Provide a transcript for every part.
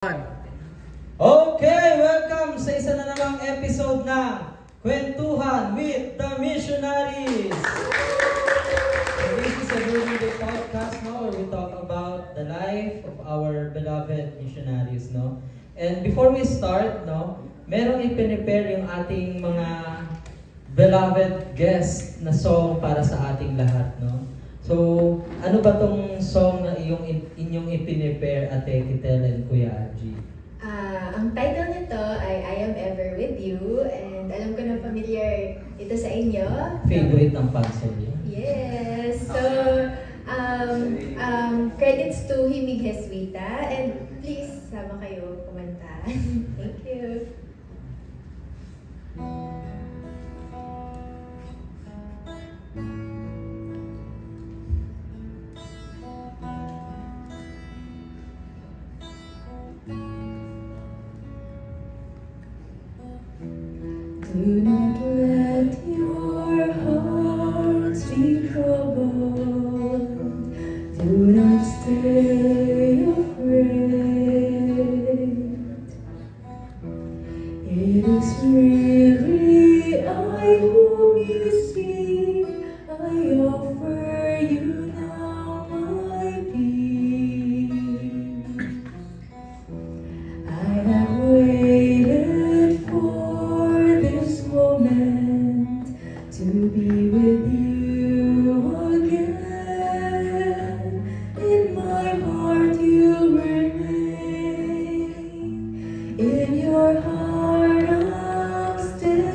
Okay, welcome sa isa na namang episode na Kwentuhan with the Missionaries. So this is a Birthday podcast, no, where we talk about the life of our beloved missionaries, no. And before we start, no, merong i-prepare yung ating mga beloved guest na song para sa ating lahat, no. So, ano ba tong song na inyong i-prepare, Ate Kitel and Kuya Argy? Ang title nito ay I Am Ever With You, and alam ko na familiar ito sa inyo. Favorite ng pansol niya? Yes! So, credits to Himig Heswita, and please, sama kayo kumanta. Thank you! Do not let your hearts be troubled. Do not stay afraid. It is really I whom you see. I offer you now my peace. I have waited for this moment to be with you again. In my heart you'll remain. In your heart I'll stay.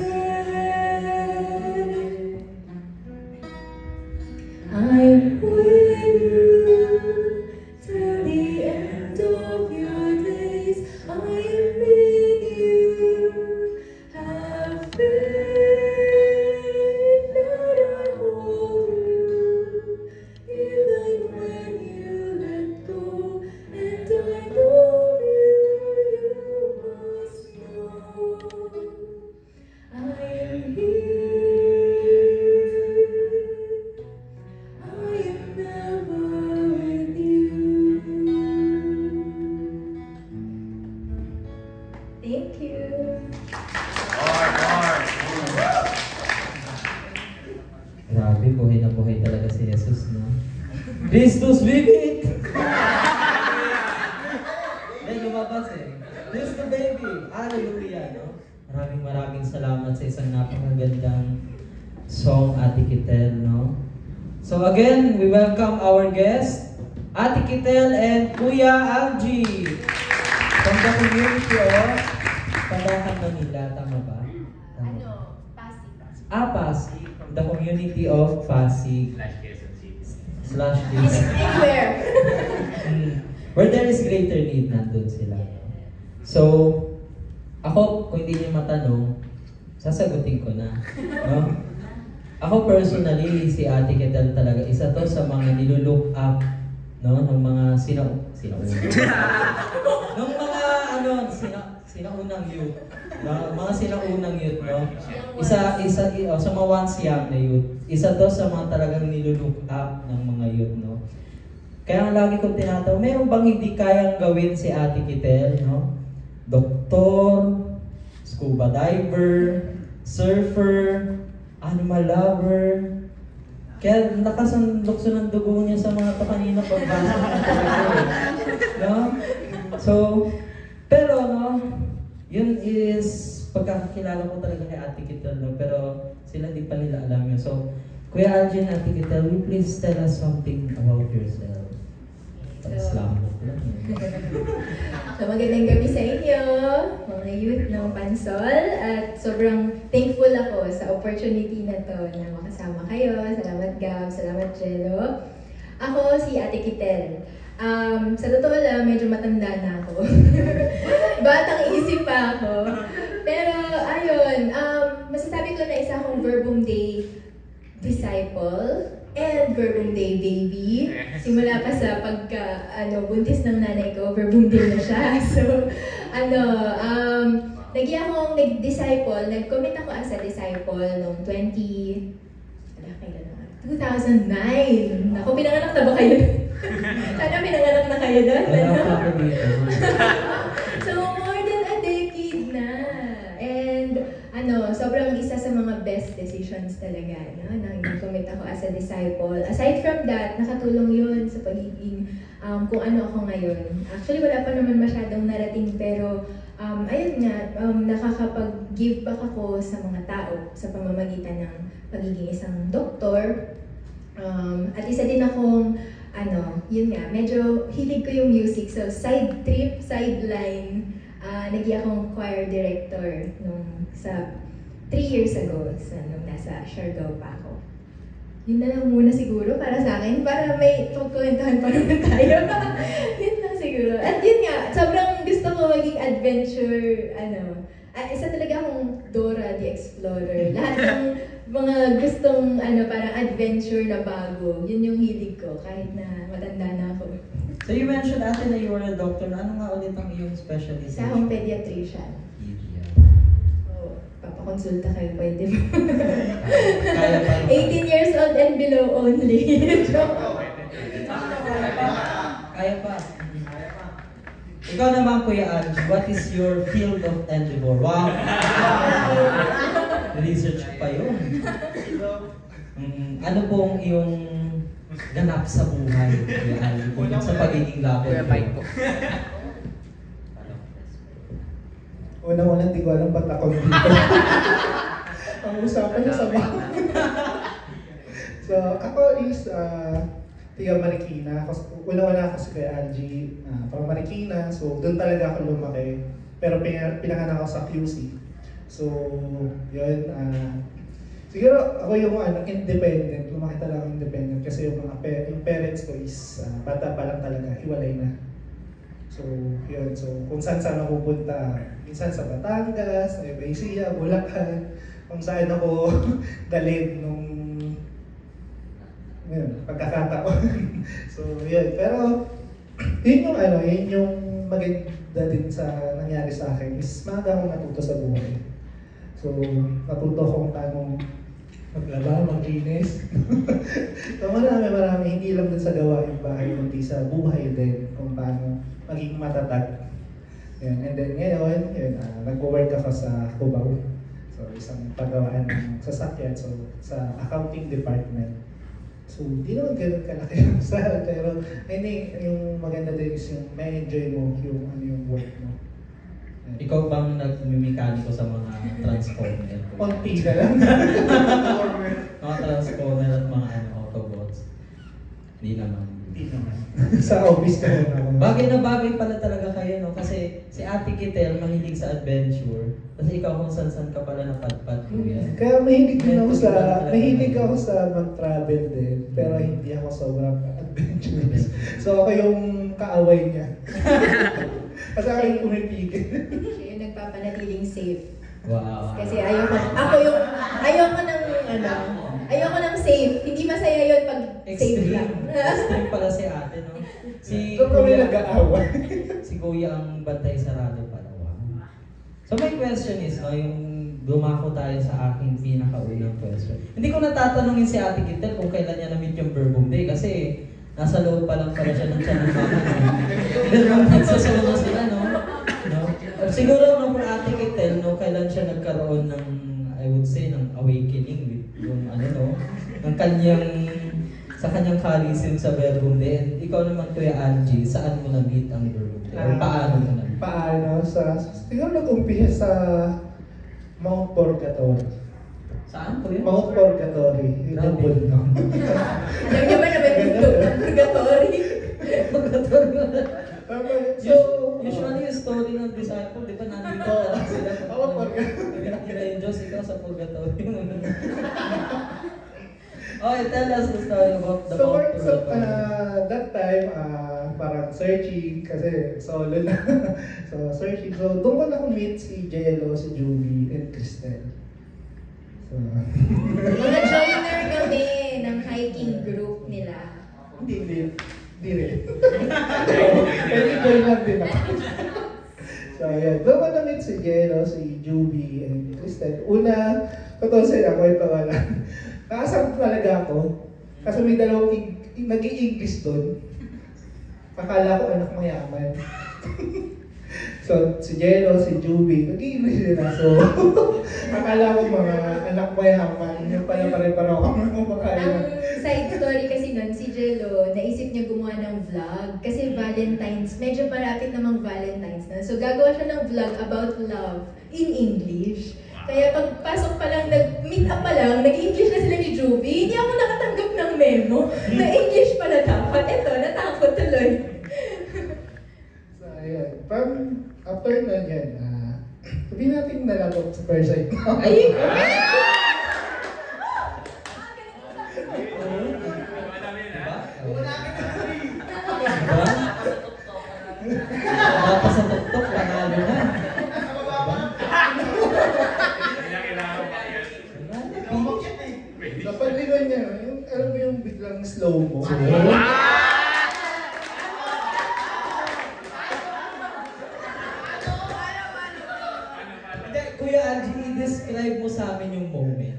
I'm with you till the end of your days. I am with you. Have faith that I hold you, even when you let go. And I love you, you must know. I am here. I am never with you. Thank you. Grabe, buhay na buhay talaga si Jesus, no? Christus vivit! Ay, lumabas eh. Christus baby! Hallelujah, no? Maraming salamat sa isang napakagandang song, Ate Kitel, no? So again, we welcome our guest, Ate Kitel and Kuya Argy from the community of Pandakan, Manila. Tama ba? Tama. Pasig. Pasig. The community of Pasig. Slash Anywhere. Where there is greater need, nandun sila. So, ako, kung hindi niyo matanong, sasagutin ko na. No? Ako personally, si Ate Kitel talaga, isa to sa mga nilulook up, no, ng mga sinaunang sinaunang youth, no? Mga sinaunang youth, no? Sa mga once young na youth, isa to sa mga talagang nilulook up ng mga youth, no? Kaya ang lagi kong tinataw, mayroon bang hindi kayang gawin si Ate Kitel, no? Doktor, scuba diver, surfer, animal lover. Kaya lakas ang lukso ng dugo niya sa mga to kanina pagbasa ng no? So, pero no, yun is pagkakakilala ko talaga kay Ate Kitel, no? Pero sila di pa nila alam yun. So, Kuya Argy and Ate Kitel, will you please tell us something about yourself? So, magandang gabi sa inyo, mga youth ng Pansol. At sobrang thankful ako sa opportunity na to na makasama kayo. Salamat Gab, salamat Jello. Ako si Ate Kitel. Sa totoo lang, medyo matanda na ako. Batang isip pa ako. Pero ayun, masasabi ko na isa akong Verbum Day disciple and Verbum Day baby. Simula pa sa buntis ng nanay ko, Verbum Day na siya. So, nag-disciple, nag-commit ako as a disciple noong 2009. Ako, pinanganak na ba kayo? Sana pinanganak na kayo doon? Wala pa ako dito. decisions talaga, no? Nang nag-commit ako as a disciple. Aside from that, nakatulong yun sa pagiging kung ano ako ngayon. Actually, wala pa naman masyadong narating, pero ayun nga, nakakapag-give back ako sa mga tao sa pamamagitan ng pagiging isang doktor. At isa din akong, yun nga, medyo hilig ko yung music. So, side trip, sideline, naging akong choir director nung sa 3 years ago, nung nasa Siargao pa ako. Yun na lang muna siguro para sa akin, para may pagkwentuhan pa naman tayo. Yun lang siguro. At yun nga, sobrang gusto ko maging adventure, isa talaga akong Dora the Explorer. Lahat ng mga gustong parang adventure na bago, yun yung hilig ko kahit na matanda na ako. So you mentioned ate na you were a doctor. Ano nga ulit ang iyong specialty? Sa akong pediatrician. Papakonsulta kayo, pwede ba? Kaya pa. 18 years old and below only. Kaya pa. Ikaw naman, Kuya Ange, what is your field of endeavor? Wow! Research pa yun. Ano pong iyong ganap sa buhay, Kuya Ange, sa pagiging lapid? Una-una, di ko alam ba't ako dito. Ang usapan niya sa bahay. So, ako is tiga Marikina. Una-una ako si Kuya Angie from Marikina. So, doon talaga ako lumaki. Pero pinanganak ako sa QC. So, yun. Siguro ako yung independent. Lumaki talaga independent. Kasi yung parents ko is bata pa lang talaga. Hiwalay na. So, yun. So, kung saan ako pupunta, minsan sa Batangas, Nueva Ecija, Bulacan, kung saan ako dalhin nung pagkakataon. So, yun. Pero, yun yung maganda din sa nangyari sa akin is maaga akong natuto sa buhay. So, natuto akong paano maglaba, maglinis. So, marami. Hindi lang din sa gawaing bahay, hindi sa buhay din kung paano maging matatag. Yan. And then ngayon, nagwo-work ako sa Cubao. So, isang paggawaan ng sasakyan. So, sa accounting department. So, di naman ganun kalaki yung sahod. Pero, yung maganda din is yung may enjoy mo yung work mo. Yan. Ikaw bang nagmimekaniko sa mga transformer? Konti na lang. Mga transformer at mga Autobots? Hindi naman. Sa office ka naman. Bagay na bagay pala talaga kayo, no? Kasi si Ate Kitel mahilig sa adventure. Kasi ikaw kung saan ka pala napadpad, kuya. Kaya mahilig ako sa mag-travel din. Pero hindi ako sobrang adventurous. So ako yung kaaway niya. Kasi ako yung pumipigil. Siya yung nagpapanatiling safe. Wow. Kasi ayoko ng safe. Hindi masaya yun pag safe lang. Extreme pala si ate, no? Doon kami nag-aaway. Si Kuya ang bantay sarado pala. Wow. So my question is, no, yung dumako tayo sa aking pinakaunang question. Hindi ko natatanungin si Ate Kitel kung kailan niya na-meet yung Verbum Day kasi nasa loob pa lang pala siya ng tiyan ng mama. Pero nagsasama sila, no? Siguro no, for Ate Kitel, no, kailan siya nagkaroon ng, I would say, ng awakening with yung ng sa kanyang kalisim sa Verbum Day. And ikaw naman, Kuya Angie, saan mo na-meet ang Verbum Day? Or paano mo na-meet? Siguro nag-umpisa sa Mount Purgatory. Saan, Kuya? Mount Purgatory. Yung bundok. Alam niyo ba na may bundok ng purgatory? Purgatory. So, usually yung story ng disciple, di ba nandito talaga sila? Ako, Purgatory. Kina yung Diyos, ikaw sa Purgatory. Okay, tell us the story about the Mount Purgatory. That time, parang searching, kasi solo na. So, searching. So, doon ko na-meet si Jello, si Julie, and Cristel. So, Mga joiner kami ng hiking group nila. Hindi rin. Pwede join lang din ako. So, yan. Doon ko na-meet si Jello, si Julie, and Cristel. Una, totoo sila, kwento ko lang. Nakasama talaga ako. Kasi may dalawang nag-i-English doon. Akala ko anak mayaman. So, si Jello, si Juby, nag-i-English sila. So, akala ko mga anak mo yaman, yung pala pare-pareho kami kumakain. Ang side story kasi nun, si Jello, naisip niya gumawa ng vlog. Kasi Valentine's, medyo malapit namang Valentine's na. So gagawa siya ng vlog about love in English. Kaya pagpasok pa lang, nag-meet up pa lang, nag-English na sila ni Juvie. Hindi ako nakatanggap ng memo na English pala dapat. Eto, natakot tuloy. So, ayun. After nun yan, sabihin natin nalabot sa first sight. Ay! Baka sa tuktok, panalo na. Sa paglingon niya, yung, alam mo yung biglang slow mo. Hindi, Kuya Angie, i-describe mo sa amin yung moment.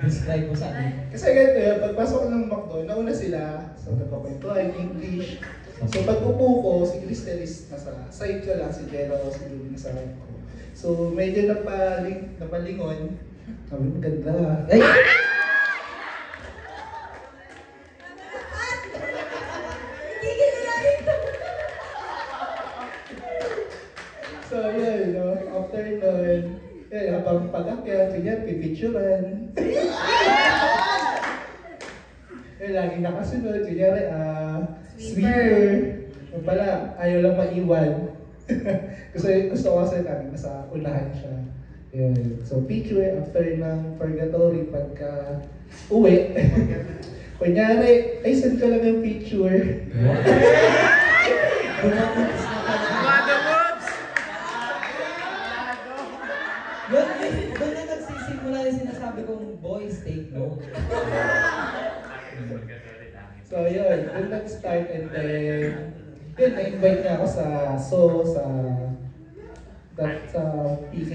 Describe mo sa amin. Kasi ganito yun, pagpasok ko ng McDo, nauna sila. So, nagpapwentuhan, English. So, pag upo ko, si Cristel is nasa side ko lang, si Jello, si Julie nasa right ko. So, medyo napalingon. Sabi mo, ganda. Ay! Gigil na lang ito. So, yun, no? After nun, yun, habang pag-akyat, ganyan, pipicturan. Yun, lagi nakasunod, kunyari, sweeper. Yung pala, ayaw lang maiwan. gusto ko kasi namin, nasa unahan siya. Yun. So, picture after ng purgatory, pagka uwi. Kunyari, ay, send ko lang yung picture. Doon na nagsisimula yung sinasabi kong boys take note. So, yun. Doon nag-start and then, yun, na-invite niya ako sa PK,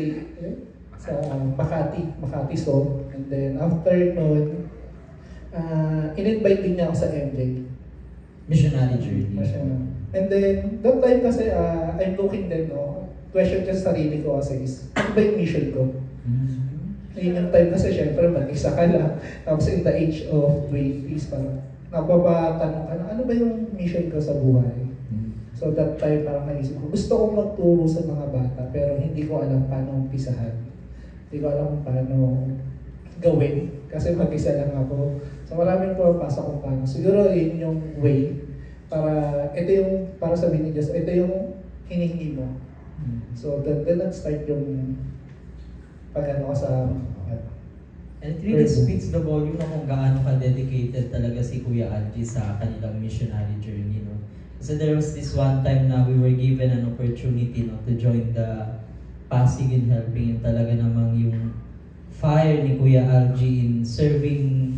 sa Makati So. And then, after nun, in-invite din niya ako sa MJ. Missionary journey. And then, that time kasi, I'm looking din, no? Question ko sa sarili ko kasi is, ano ba yung mission ko? Yun yung time kasi, syempre, mag-isa ka lang. Tapos in the age of 20s, parang napapatanong ka na, ano ba yung mission ko sa buhay? So that time, parang naisip ko, gusto kong magturo sa mga bata, pero hindi ko alam paano umpisahan. Hindi ko alam kung paano gawin, kasi mag-isa lang ako. So maraming pumapasok kung paano. Siguro yun yung way, ito yung, para sabihin ni Diyos, ito yung hinihingi mo. So then nag-start yung pag-ano ko sa And it really speaks the volume na kung gaano ka-dedicated talaga si Kuya Angie sa kanilang missionary journey, no? Kasi there was this one time na we were given an opportunity, no, to join the Pasig in Helping, and talaga namang yung fire ni Kuya Angie in serving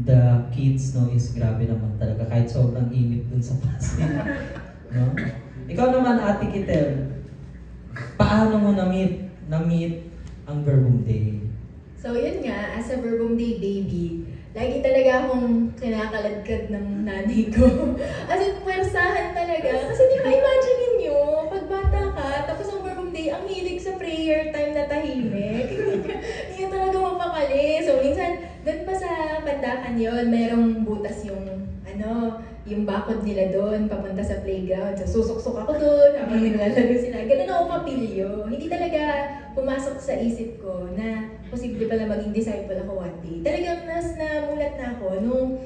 the kids, no, is grabe naman talaga, kahit sobrang init dun sa Pasig. No? Ikaw naman, Ate Kitel, paano mo na-meet ang Verbum Day? So yun nga, as a Verbum Day baby, lagi talaga akong kinakaladkad ng nanay ko. As in, pwersahan talaga. Kasi di ba, imagine ninyo, pag bata ka, tapos ang Verbum Day, ang hilig sa prayer time na tahimik. Hindi yun talaga mapakali. So minsan, doon pa sa Pandakan yon, merong butas yung bakod nila doon, papunta sa playground. So, susuksok ako doon, habang naglalaro sila. Ganun ako kapilyo. Hindi talaga pumasok sa isip ko na posible pala maging disciple ako one day. Talagang namulat na ako nung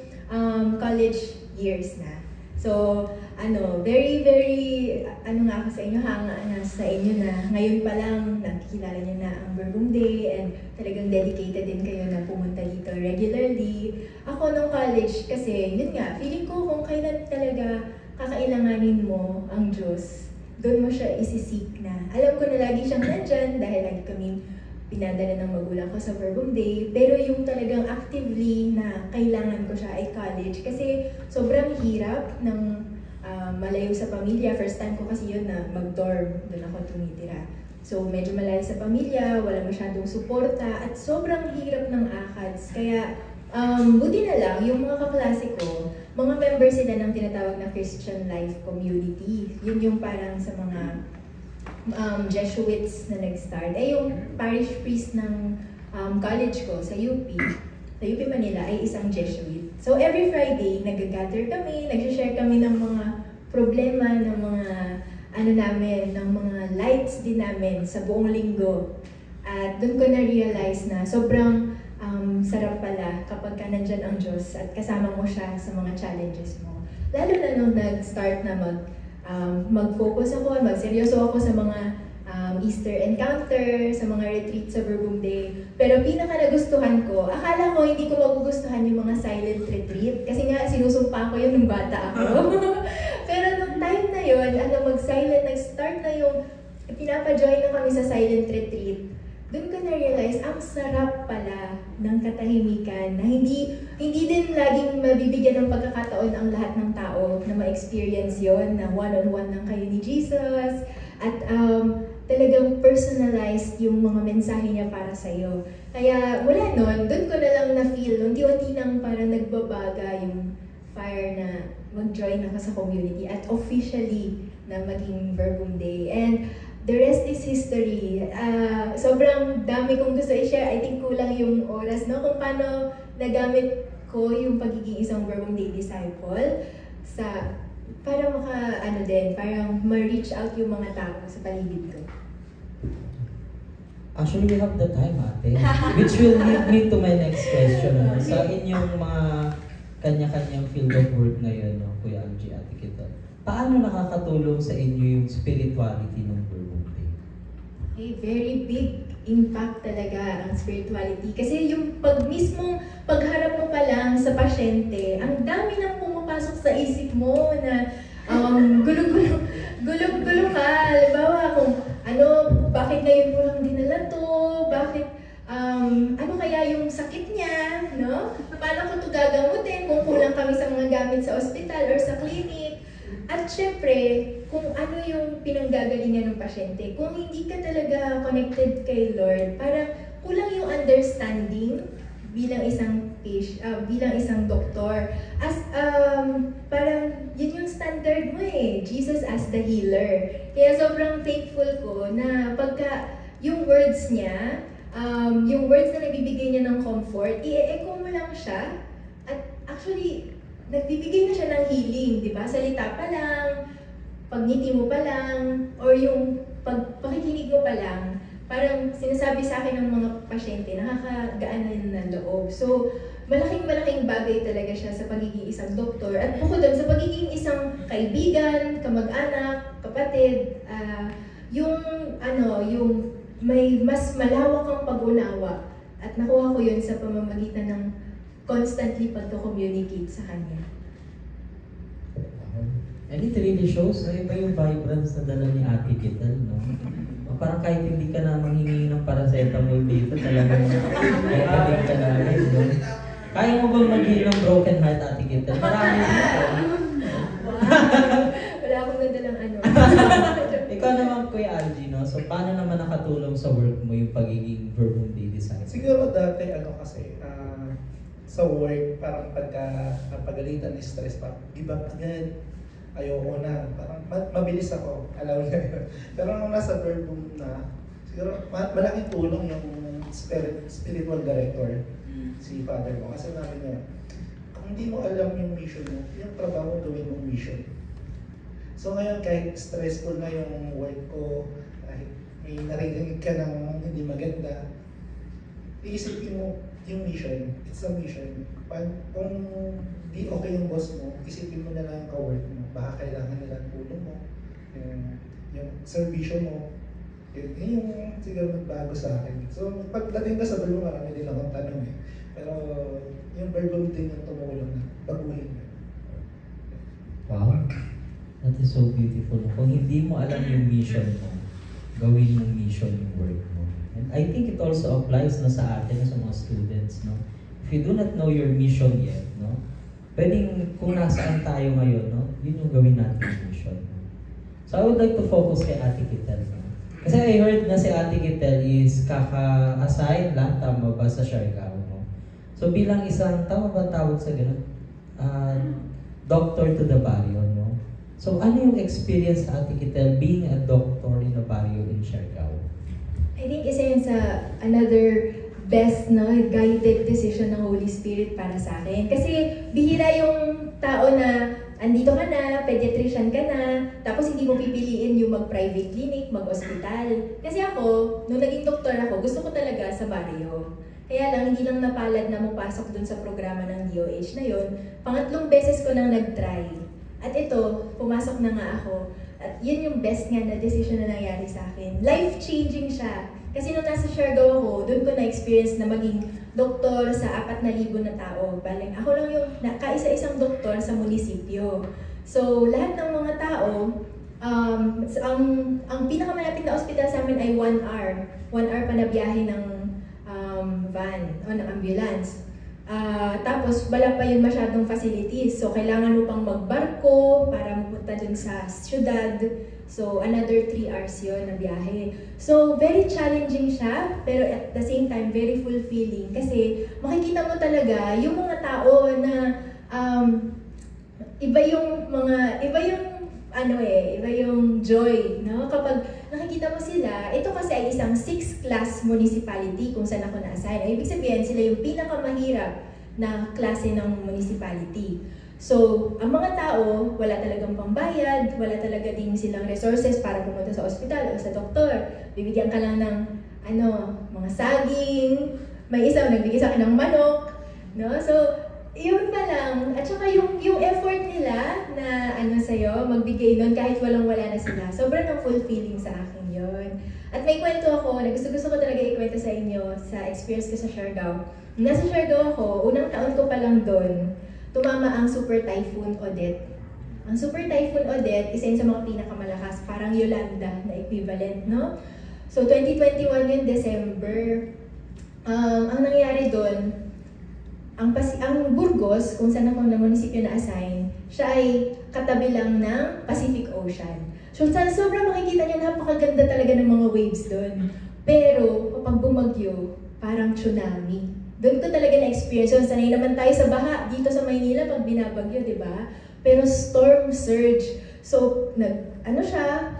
college years na. So, very, very, nga ako sa inyo, hanga na sa inyo na ngayon pa lang nakikilala niyo na ang Verbum Day and talagang dedicated din kayo na pumunta dito regularly. Ako nung college kasi, yun nga, feeling ko kung kailan talaga kakailanganin mo ang Diyos, doon mo siya isisik na. Alam ko na lagi siyang nandyan dahil lagi kami pinadala ng magulang ko sa Verbum Day, pero yung talagang actively na kailangan ko siya ay college kasi sobrang hirap ng malayo sa pamilya. First time ko kasi yun na mag-dorm, doon ako tumitira. So medyo malayo sa pamilya, wala masyadong suporta, at sobrang hirap ng ACADS. Kaya buti na lang, yung mga kaklase ko, mga member sila ng tinatawag na Christian Life Community. Yun yung parang sa mga Jesuits na nag-start. Yung parish priest ng college ko sa UP Manila ay isang Jesuit. So every Friday, nag-gather kami, nag-share kami ng mga problema, ng mga ng mga lights din namin sa buong linggo. At doon ko na-realize na sobrang sarap pala kapag ka nandyan ang Diyos at kasama mo siya sa mga challenges mo. Lalo na nung nag-start na mag-focus ako, mag-seryoso ako sa mga Easter encounter, sa mga retreat sa Verbum Day. Pero pinaka nagustuhan ko, akala ko hindi ko magugustuhan yung mga silent retreat kasi nga sinusumpa ko yun nung bata ako. Pero nung time na yun, mag-silent, nag-start na yung pinapa-join na kami sa silent retreat. Doon ko na-realize, ang sarap pala ng katahimikan na hindi din laging mabibigyan ng pagkakataon ang lahat ng tao na ma-experience yon na one-on-one lang kayo ni Jesus at talagang personalized yung mga mensahe niya para sa'yo. Kaya mula noon, doon ko na lang na-feel, unti-unti nang parang nagbabaga yung fire na mag-join ako sa community at officially na maging Verbum Day. And the rest is history. Sobrang dami kong gusto i-share. I think kulang yung oras, no? Kung paano nagamit ko yung pagiging isang Verbum Day disciple para parang ma-reach out yung mga tao sa paligid ko. Actually, we have the time, ate. Which will lead me to my next question. Sa inyong mga kanya-kanyang field of work ngayon, no, Kuya Angie, Ate Kita, paano nakakatulong sa inyo yung spirituality ng Verbum Day? Okay, very big impact talaga ang spirituality. Kasi yung mismong pagharap mo pa lang sa pasyente, ang dami nang pumapasok sa isip mo na gulo-gulo ka. Halimbawa kung bakit ngayon mo lang dinala to? Bakit, ano kaya yung sakit niya? No? Paano ko ito gagamutin kung kulang kami sa mga gamit sa ospital or sa clinic? At syempre, kung ano yung pinanggagalingan ng pasyente, kung hindi ka talaga connected kay Lord, parang kulang yung understanding bilang isang doktor. Parang yun yung standard mo Jesus as the healer. Kaya sobrang thankful ko na pagka yung words niya, yung words na nabibigay niya ng comfort, i-echo mo lang siya. At actually, nagbibigay na siya ng healing, di ba? Salita pa lang, pagngiti mo pa lang, or yung pakikinig mo pa lang, parang sinasabi sa akin ng mga pasyente, nakakagaan na ng loob. So, malaking bagay talaga siya sa pagiging isang doktor. At bukod doon, sa pagiging isang kaibigan, kamag-anak, kapatid, yung may mas malawak kang pag-unawa. At nakuha ko yun sa pamamagitan ng constantly pagko-communicate sa kanya. And it really shows na iba yung vibrance na dala ni Ate Kitel, no? Parang kahit hindi ka na manghingi ng paracetamol dito, talagang kaya ka namin, no? Kaya mo bang mag-heal ng broken heart, Ate Kitel? Marami dito. Wala akong nadalang Ikaw naman, Kuya Angie, no? So, paano naman nakatulong sa work mo yung pagiging Verbum Day designer? Siguro dati, kasi, sa work, parang pagka napagalitan, stress, parang give up agad. Ayoko na. Parang mabilis ako. Alam na yun. Pero nung nasa Verbum na, siguro malaking tulong yung spiritual director, si Father mo. Kasi namin niya, kung hindi mo alam yung mission mo, yung trabaho gawin mong mission. So ngayon, kahit stressful na yung work ko, kahit may narinig ka ng hindi maganda, iisipin mo yung mission. It's a mission. Kung di okay yung boss mo, isipin mo na lang yung ka-work mo. Baka kailangan nila ng tulong mo, yung servisyo mo. Yun yung siguro nagbago sa akin. So pagdating ka sa Verbum, marami din akong tanong Pero yung Verbum din yung tumulong na baguhin. Wow. That is so beautiful. Kung hindi mo alam yung mission mo, gawin mong mission yung work mo. And I think it also applies na sa atin, sa mga students, no? If you do not know your mission yet, no? Pwedeng kung nasaan tayo ngayon, no? Yun yung gawin natin yung mission. No? So I would like to focus kay Ate Kitel. No? Kasi I heard na si Ate Kitel is kaka-assign lang, tama ba, sa Siargao, no? So bilang isang, tama ba tawag sa ganun? Doctor to the barrio, no? So, ano yung experience sa Ate Kitel being a doctor in a barrio in Siargao? I think isa yun sa another best guided decision ng Holy Spirit para sa akin. Kasi bihira yung tao na andito ka na, pediatrician ka na, tapos hindi mo pipiliin yung mag-private clinic, mag-hospital. Kasi ako, nung naging doktor ako, gusto ko talaga sa barrio. Kaya lang, hindi lang napalad na mapasok dun sa programa ng DOH na yun. Pangatlong beses ko nang nag-try. At ito, pumasok na nga ako. At yun yung best nga na decision na nangyari sa akin. Life-changing siya. Kasi nung nasa Siargao ako, doon ko na-experience na maging doktor sa 4,000 na tao. Baling ako lang yung kaisa-isang doktor sa munisipyo. So, lahat ng mga tao, ang pinakamalapit na ospital sa amin ay 1 hour. 1 hour pa na biyahe ng van o ng ambulance. Tapos wala pa yung masyadong facilities. So, kailangan mo pang magbarko para mapunta dun sa syudad. So, another 3 hours yun na biyahe. So, very challenging siya, pero at the same time, very fulfilling. Kasi makikita mo talaga yung mga tao na iba yung joy, no? Kapag nakikita mo sila, ito kasi ay isang 6th-class municipality kung saan ako na-assign. Ibig sabihin, sila yung pinakamahirap na klase ng municipality. So, ang mga tao, wala talagang pambayad, wala talaga din silang resources para pumunta sa ospital o sa doktor. Bibigyan ka lang ng mga saging, may isa nagbigay sa akin ng manok, no? So, yun pa lang. At saka yung effort nila na sa'yo, magbigay nun kahit walang-wala na sila. Sobrang ang fulfilling sa akin yun. At may kwento ako, na gusto ko talaga ikwento sa inyo sa experience ko sa Siargao. Nasa Siargao ako, unang taon ko pa lang doon, tumama ang Super Typhoon Odette. Ang Super Typhoon Odette, isa yun sa mga pinakamalakas, parang Yolanda na equivalent, no? So, 2021 yun, December. Ang nangyari doon, ang Burgos, kung saan ako na munisipyo na-assign, siya ay katabi lang ng Pacific Ocean. So, sobrang makikita niyo, napakaganda talaga ng mga waves doon. Pero, kapag bumagyo, parang tsunami. Doon ko talaga na-experience. So, sanay naman tayo sa baha dito sa Maynila pag binabagyo, di ba? Pero storm surge. So,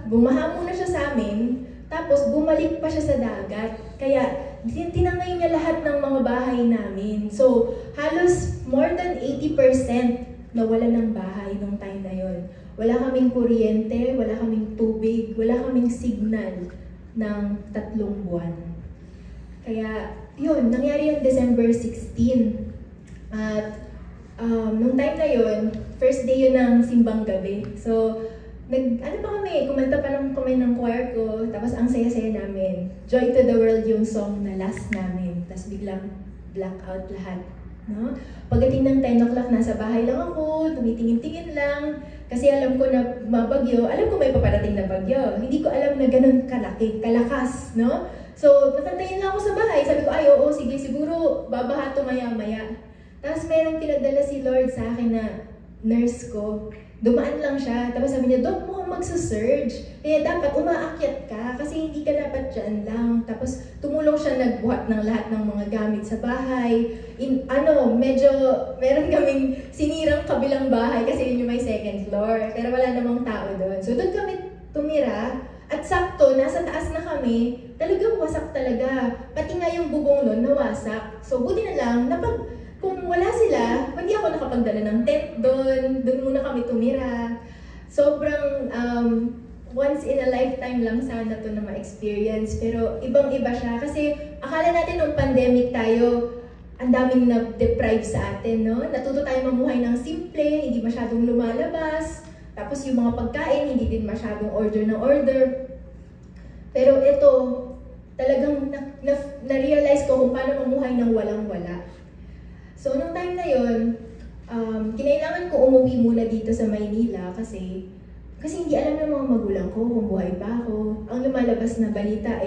bumaha muna siya sa amin, tapos bumalik pa siya sa dagat. Kaya, tinangay niya lahat ng mga bahay namin. So, halos more than 80% nawala ng bahay nung time na yon. Wala kaming kuryente, wala kaming tubig, wala kaming signal ng 3 buwan. Kaya, yun, nangyari yung December 16. At nung time na yon, first day yun ng simbang gabi. So, kumanta pa lang kami ng choir ko, tapos ang saya-saya namin. Joy to the World yung song na last namin, tapos biglang blackout lahat. No? Pagdating ng 10 o'clock, nasa bahay lang ako, tumitingin-tingin lang, kasi alam ko na mabagyo, alam ko may paparating na bagyo. Hindi ko alam na ganun kalakas, no? So, nakantayin lang ako sa bahay, sabi ko, oo, sige, siguro babaha to maya-maya. Tapos merong pinadala si Lord sa akin na nurse ko. Dumaan lang siya, tapos sabi niya, Dok, mukhang magsa-surge. Kaya dapat umaakyat ka, kasi hindi ka dapat dyan lang. Tapos tumulong siya nagbuhat ng lahat ng mga gamit sa bahay. Medyo meron kaming sinirang kabilang bahay kasi yun yung may 2nd floor. Pero wala namang tao doon. So doon kami tumira, at sakto, nasa taas na kami, talagang wasak talaga. Pati nga yung bubong nun, nawasak. So buti na lang, kung wala sila, hindi ako nakapagdala ng tent doon muna kami tumira. Sobrang once in a lifetime lang sana to na ma-experience, pero ibang-iba siya. Kasi akala natin nung pandemic tayo, ang daming na-deprive sa atin, no? Natuto tayo mamuhay ng simple, hindi masyadong lumalabas, tapos yung mga pagkain, hindi din masyadong order ng order. Pero ito, talagang na-realize ko kung paano mamuhay ng walang-wala. So, nung time na yun, kinailangan ko umuwi muna dito sa Maynila kasi hindi alam ng mga magulang ko kung buhay pa ako. Ang lumalabas na balita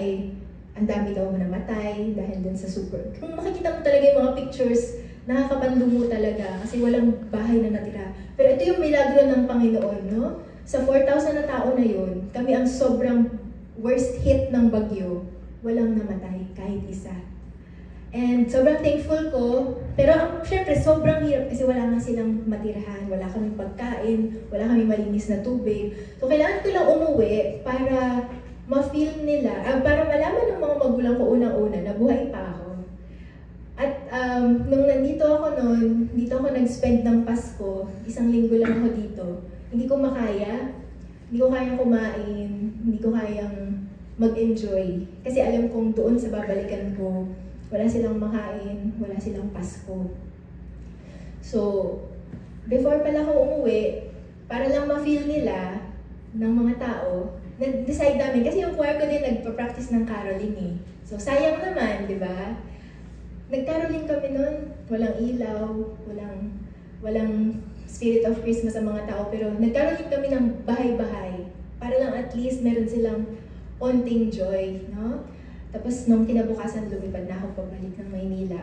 ang dami daw namatay dahil dun sa super. Kung makikita mo talaga yung mga pictures, nakakapanlumo talaga kasi walang bahay na natira. Pero ito yung milagro ng Panginoon, no? Sa 4,000 na tao na yun, kami ang sobrang worst hit ng bagyo, walang namatay, kahit isa. And sobrang thankful ko. Pero syempre, sobrang hirap kasi wala nga silang matirahan, wala kaming pagkain, wala kaming malinis na tubig. So kailangan ko lang umuwi para ma-feel nila, para malaman ng mga magulang ko unang-una na buhay pa ako. At nung nandito ako noon, dito ako nag-spend ng Pasko, 1 linggo lang ako dito. Hindi ko kayang kumain, hindi ko kayang mag-enjoy. Kasi alam kong doon sa babalikan ko, wala silang makain, wala silang Pasko. So, before pala ako umuwi, para lang ma-feel nila ng mga tao, nag-decide namin, kasi yung choir ko din nagpa-practice ng caroling eh. So, sayang naman, di ba? Nag-caroling kami noon, walang ilaw, walang spirit of Christmas sa mga tao, pero nag-caroling kami ng bahay-bahay, para lang at least meron silang onting joy, no? Tapos nung kinabukasan, lumipad na ako pabalik ng Maynila.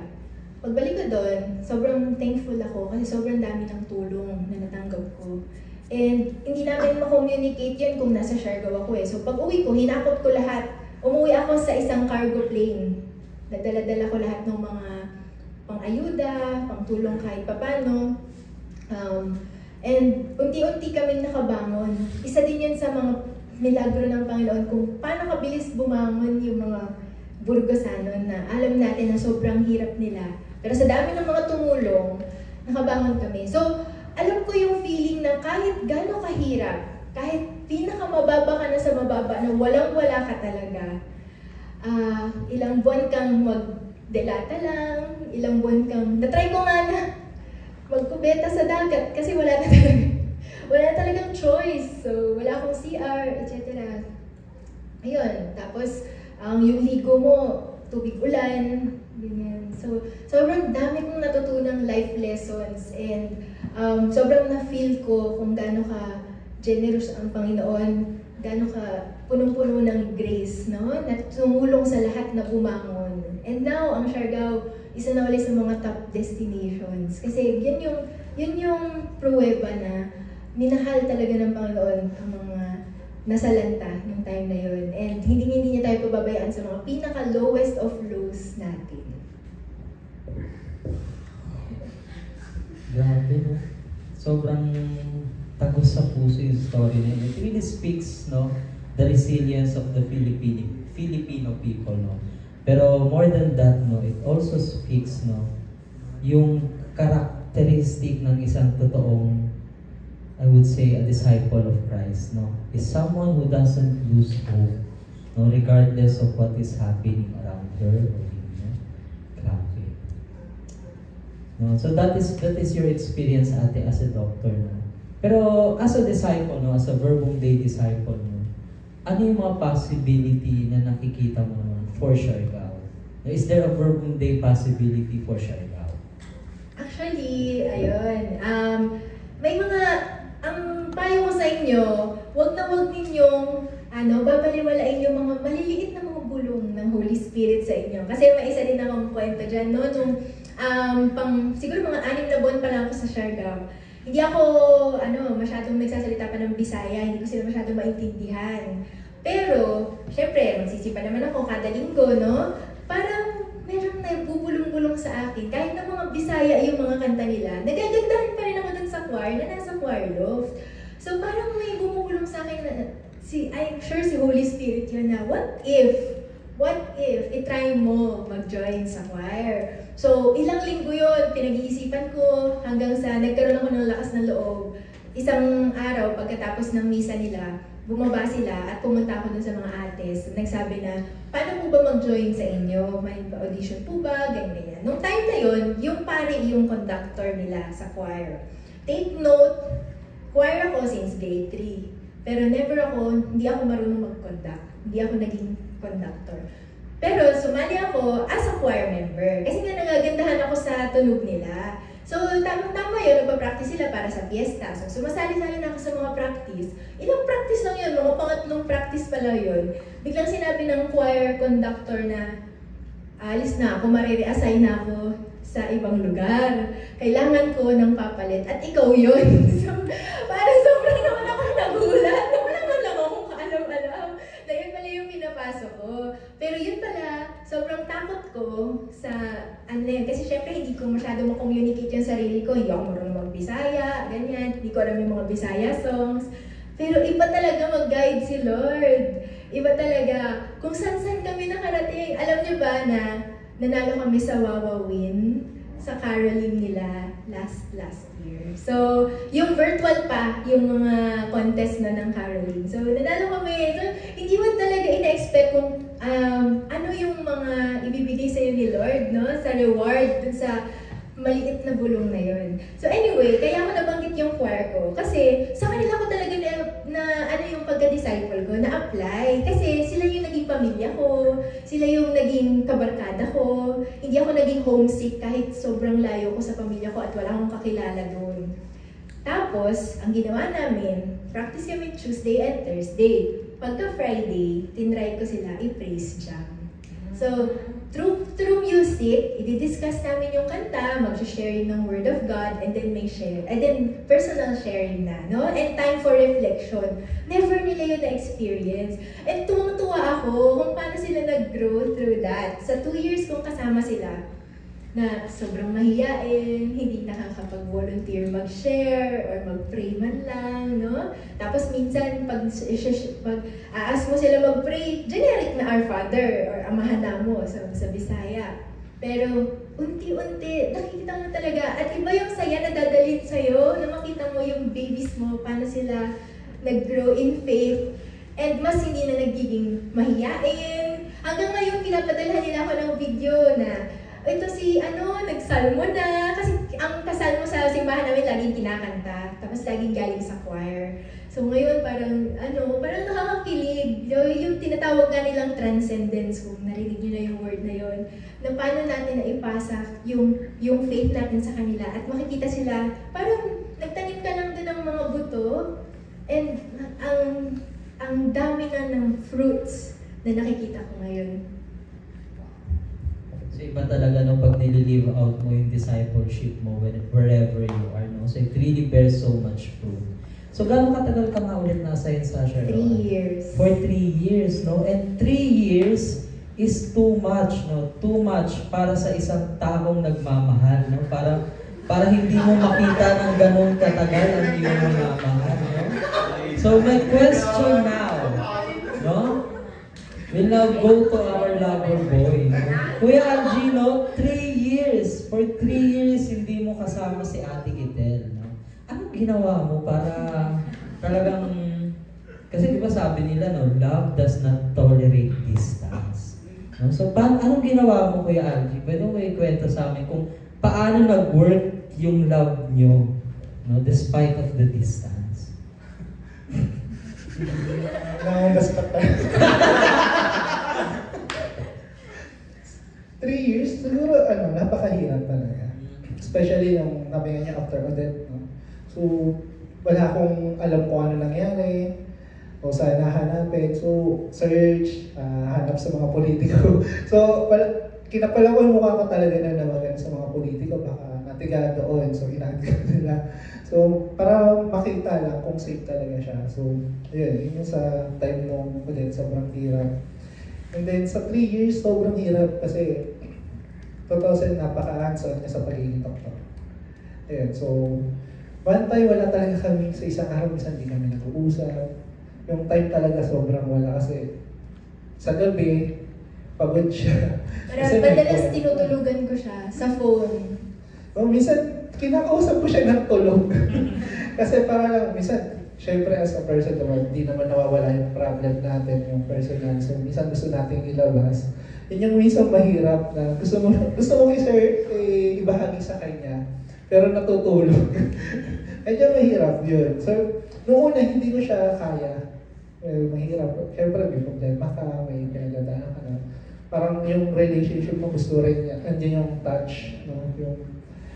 Pagbalik ko doon, sobrang thankful ako kasi sobrang dami ng tulong na natanggap ko. And hindi namin ma-communicate yun kung nasa Siargao ako eh. So pag uwi ko, hinakot ko lahat. Umuwi ako sa isang cargo plane. Nadala-dala ko lahat ng mga pang-ayuda, pang-tulong kahit papano. And unti-unti kaming nakabangon. Isa din yun sa mga milagro ng Panginoon kung paano kabilis bumangon yung mga Burgosanon na alam natin na sobrang hirap nila. Pero sa dami ng mga tumulong, nakabangon kami. So, alam ko yung feeling na kahit gano'ng kahirap, kahit pinakamababa ka na sa mababa, na walang-wala ka talaga, ilang buwan kang magdelata lang, ilang buwan kang, natry ko nga na magkubeta sa dagat kasi wala na talagang choice. So, wala akong CR, etc. Ayun. Tapos, yung ligo mo, tubig ulan, ganyan. So, sobrang dami kong natutunang life lessons and sobrang na-feel ko kung gaano ka generous ang Panginoon, gaano ka punong-puno ng grace, no? Na tumulong sa lahat na bumangon. And now, ang Siargao, isa na ulit sa mga top destinations. Kasi yun yung pruweba na minahal talaga ng Panginoon ang mga nasalanta ng time na yun. And hindi niya tayo pababayaan sa mga pinaka-lowest of lows natin. Grabe, no? Sobrang tagos sa puso yung story na yun. It really speaks, no, the resilience of the Filipino people, no? Pero more than that, no, it also speaks, no, yung characteristic ng isang totoong, I would say, a disciple of Christ, no, is someone who doesn't lose hope, no, regardless of what is happening around her or him, no? Grabe. No, so that is your experience, ate, as a doctor, no? Pero as a disciple, no, as a Verbum Dei disciple, no, ano yung mga possibility na nakikita mo, no, for Siargao? No, is there a Verbum Dei possibility for Siargao? Actually, ayun, may mga, ang payo ko sa inyo, wag ninyong babaliwalain yung mga maliliit na mga bulong ng Holy Spirit sa inyo. Kasi may isa din akong kwento dyan, no? Nung siguro mga 6 na buwan pa lang ako sa Siargao, hindi ako masyadong nagsasalita pa ng Bisaya, hindi ko sila masyadong maintindihan. Pero, syempre, magsisipa naman ako kada linggo, no? Parang merong nagbubulong-bulong sa akin. Kahit na mga Bisaya yung mga kanta nila, nagagandahan pa rin ako dun sa choir na nasa choir loft. So parang may bumubulong sa akin na, I'm sure si Holy Spirit yun na, what if itry mo mag-join sa choir? So ilang linggo yun, pinag-iisipan ko hanggang sa nagkaroon ako ng lakas ng loob. Isang araw, pagkatapos ng misa nila, bumaba sila at pumunta ako dun sa mga ates. Nagsabi na, paano po ba mag-join sa inyo? May audition po ba? Ganyan. Nung time na yun, yung pare yung conductor nila sa choir. Take note, choir ako since grade 3. Pero hindi ako marunong mag-conduct. Hindi ako naging conductor. Pero sumali ako as a choir member. Kasi nga nagagandahan ako sa tunog nila. So, tamang-tama yun, nagpa-practice sila para sa fiesta. So, sumasali-sali na ako sa mga practice. Ilang practice lang yun, mga pangatlong practice pala yun. Biglang sinabi ng choir conductor na, alis na ako, marire-assign na ako sa ibang lugar. Kailangan ko ng papalit at ikaw yun. So, parang sobrang naman ako nagulat. Wala man lang akong kaalam-alam. Na yun pala yung pinapasok papasok ko. Pero yun pala, sobrang takot ko sa ano yun. Kasi syempre hindi ko masyado ma-communicate yung sarili ko. Hindi ako marunong mag-Bisaya, ganyan. Hindi ko alam yung mga Bisaya songs. Pero iba talaga mag-guide si Lord. Iba talaga. Kung saan-saan kami nakarating. Alam niyo ba na nanalo kami sa Wawa Win sa caroling nila last year. So, yung virtual pa, yung mga contest na ng caroling. So, nanalo kami. So, hindi mo talaga ina-expect kung ano yung mga ibibigay sa'yo ni Lord, no? Sa reward, dun sa maliit na bulong na yun. So anyway, kaya ako nabanggit yung choir ko. Kasi sa kanila ko talaga na ano yung pagka-disciple ko, na-apply. Kasi sila yung naging pamilya ko, sila yung naging kabarkada ko. Hindi ako naging homesick kahit sobrang layo ko sa pamilya ko at wala akong kakilala doon. Tapos, ang ginawa namin, practice kami Tuesday and Thursday. Pagka Friday, tinry ko sila i-praise jam. So, through music, i-discuss namin yung kanta, mag-sharing ng Word of God, and then may share, and then personal sharing na, no? And time for reflection. Never nila yun na-experience. And tuwang-tuwa ako kung paano sila nag-grow through that. Sa 2 years kong kasama sila, na sobrang mahiyain, hindi nakakapag-volunteer mag-share or mag-pray man lang, no? Tapos minsan, pag aas mo sila mag-pray, generic na Our Father or Amahan Namo sa Bisaya. Pero unti-unti, nakikita mo talaga, at iba yung saya na dadalhin sa'yo, na makita mo yung babies mo, paano sila nag-grow in faith, and mas hindi na nagiging mahiyain. Hanggang ngayon, pinapadala nila ako ng video na, ito si nagsalmo na. Kasi ang kasalmo sa simbahan namin laging kinakanta. Tapos laging galing sa choir. So ngayon parang nakakakilig. Yung tinatawag nga nilang transcendence, kung narinig nyo na yung word na yun. Na paano natin naipasa yung faith natin sa kanila. At makikita sila, parang nagtanim ka lang din ng mga buto. And ang dami na ng fruits na nakikita ko ngayon. So iba talaga no pag nililive out mo yung discipleship mo wherever you are, no? So it really bears so much fruit. So gaano katagal ka nga ulit nasa yun, Sasha? 3 years. For 3 years, no? And 3 years is too much, no? Too much para sa isang taong nagmamahal, no? Para hindi mo makita ng ganun katagal ang iyong nagmamahal, no? So my question now, no? We'll now go to our lover boy. Kuya Algino, 3 years. For 3 years, hindi mo kasama si Ate Gitel. No? Anong ginawa mo para talagang... Kasi di ba sabi nila, no, love does not tolerate distance. No? So, anong ginawa mo, Kuya Algie? Pwede mo ikwento sa amin kung paano nag-work yung love nyo, no, despite of the distance. Nangungaspat tayo. 3 years, siguro napakahirap talaga. Especially nung nabihan niya after a death. No? So, wala akong alam kung ano nangyari o saan nahanapin. So, search, hanap sa mga politiko. So, kinapala ko yung mukha ko talaga na nawagan sa mga politiko. Baka natiga doon. So, inaad ko nila. So, para makita lang kung safe talaga siya. So, yun yung sa time nung ulit, sobrang hirap. And then sa 3 years, sobrang hirap kasi totoo napaka-hands-on niya sa pagiging doktor. Ayan, so one time wala talaga kami sa isang araw, minsan hindi kami nag-uusap. Yung time talaga sobrang wala kasi sa gabi, pagod siya. Madalas tinutulugan ko siya sa phone. So, minsan kinakausap ko siya ng tulog. Kasi para lang, minsan syempre as a person naman, hindi naman nawawala yung problem natin, yung personal. So minsan gusto natin ilabas. Yun yung minsan mahirap na gusto mo ibahagi sa kanya, pero natutulog. Medyo mahirap yun. So, noong una hindi ko siya kaya. Mahirap. Syempre may problema ka, may pinagdadaanan ka na. Parang yung relationship mo gusto rin niya. Andiyan yung touch, no? Yung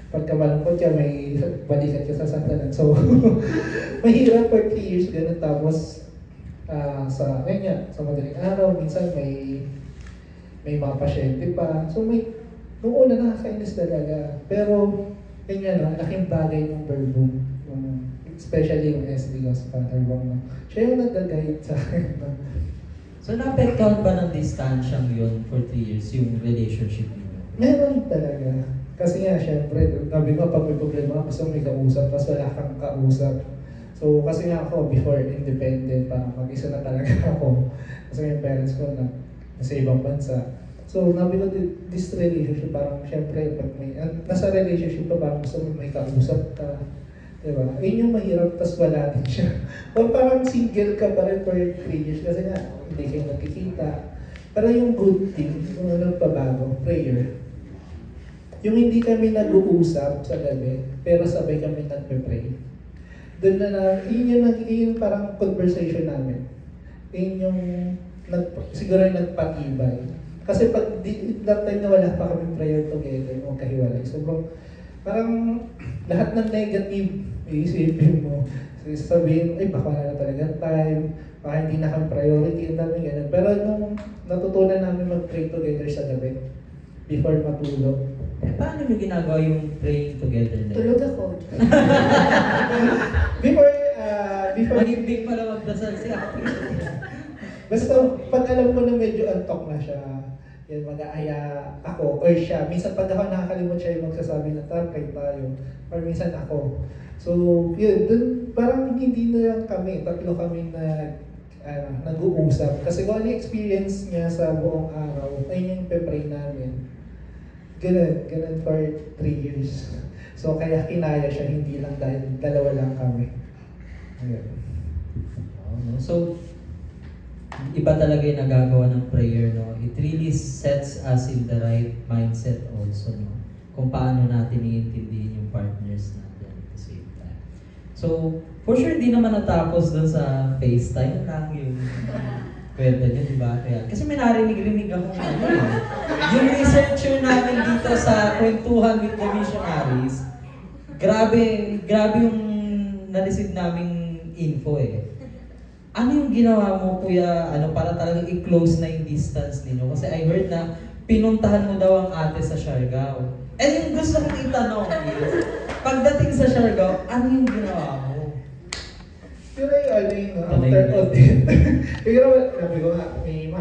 pagka malungkot ka, may balikat ka sa sandalan. So, mahirap for 3 years, ganun. Tapos, sa madaling araw, minsan may mga pasyente pa. So, noong una nakakainis talaga. Pero, yun nga, laking bagay ng verbum. Especially yung SD ko sa Father Bong. Siya yung nag-guide sa akin. So, naapektuhan ba ng distansyang yun for 3 years, yung relationship niyo? Meron talaga. Kasi nga, syempre, sabi ko, pag may problema, gusto may kausap, tapos wala kang kausap. So, kasi nga ako, before independent, parang mag-isa na talaga ako. Kasi yung parents ko na nasa ibang bansa. So, sabi ko, this relationship, parang syempre, pag may, nasa relationship ka, parang gusto mo may kausap ka. Diba? Yun yung mahirap, tapos wala din siya. O parang single ka pa rin for 3 years kasi nga, hindi kayo nakikita. Pero yung good thing, yung nagpabago, prayer. Yung hindi kami nag-uusap sa gabi, pero sabay kami nagpe-pray. Doon yun yung parang conversation namin. Yun yung, siguro yung nagpatibay. Kasi pag that time na wala pa kami prayer together, magkahiwalay. So, parang lahat ng negative, iisipin mo. So, sabihin, ay baka wala na talagang time, baka hindi na kami priority, ang dami ganun. Pero nung natutunan namin mag-pray together sa gabi, before matulog. Eh, paano nyo ginagawa yung praying together na? Tulog ako. Before Mahimbing pala magdasal si Ate. basta pag alam ko na medyo antok na siya, yan, mag-aaya ako or siya. Minsan pag ako nakakalimot siya yung magsasabi na pray tayo. Or minsan ako. So, yun, dun, parang hindi na lang kami, tatlo kami na nag-uusap. Kasi kung ano yung experience niya sa buong araw, ayun yung pe-pray namin. Ganun for 3 years. So, kaya kinaya siya, hindi lang dahil dalawa lang kami. Ayun. So, iba talaga yung nagagawa ng prayer, no? It really sets us in the right mindset also, no? Kung paano natin iintindihin yung partners natin at the same time. So, for sure, hindi naman natapos doon sa FaceTime lang yung kwento niyo, di ba? Kaya, kasi may narinig-rinig ako yung researcher namin dito sa Kwentuhan with the Missionaries, grabe yung na-receive naming info eh. Ano yung ginawa mo, Kuya, para talagang i-close na yung distance ninyo? Kasi I heard na pinuntahan mo daw ang ate sa Siargao. And yung gusto kong itanong is, pagdating sa Siargao, ano yung ginawa mo? Pero yung after Odette, pero sabi ko nga, may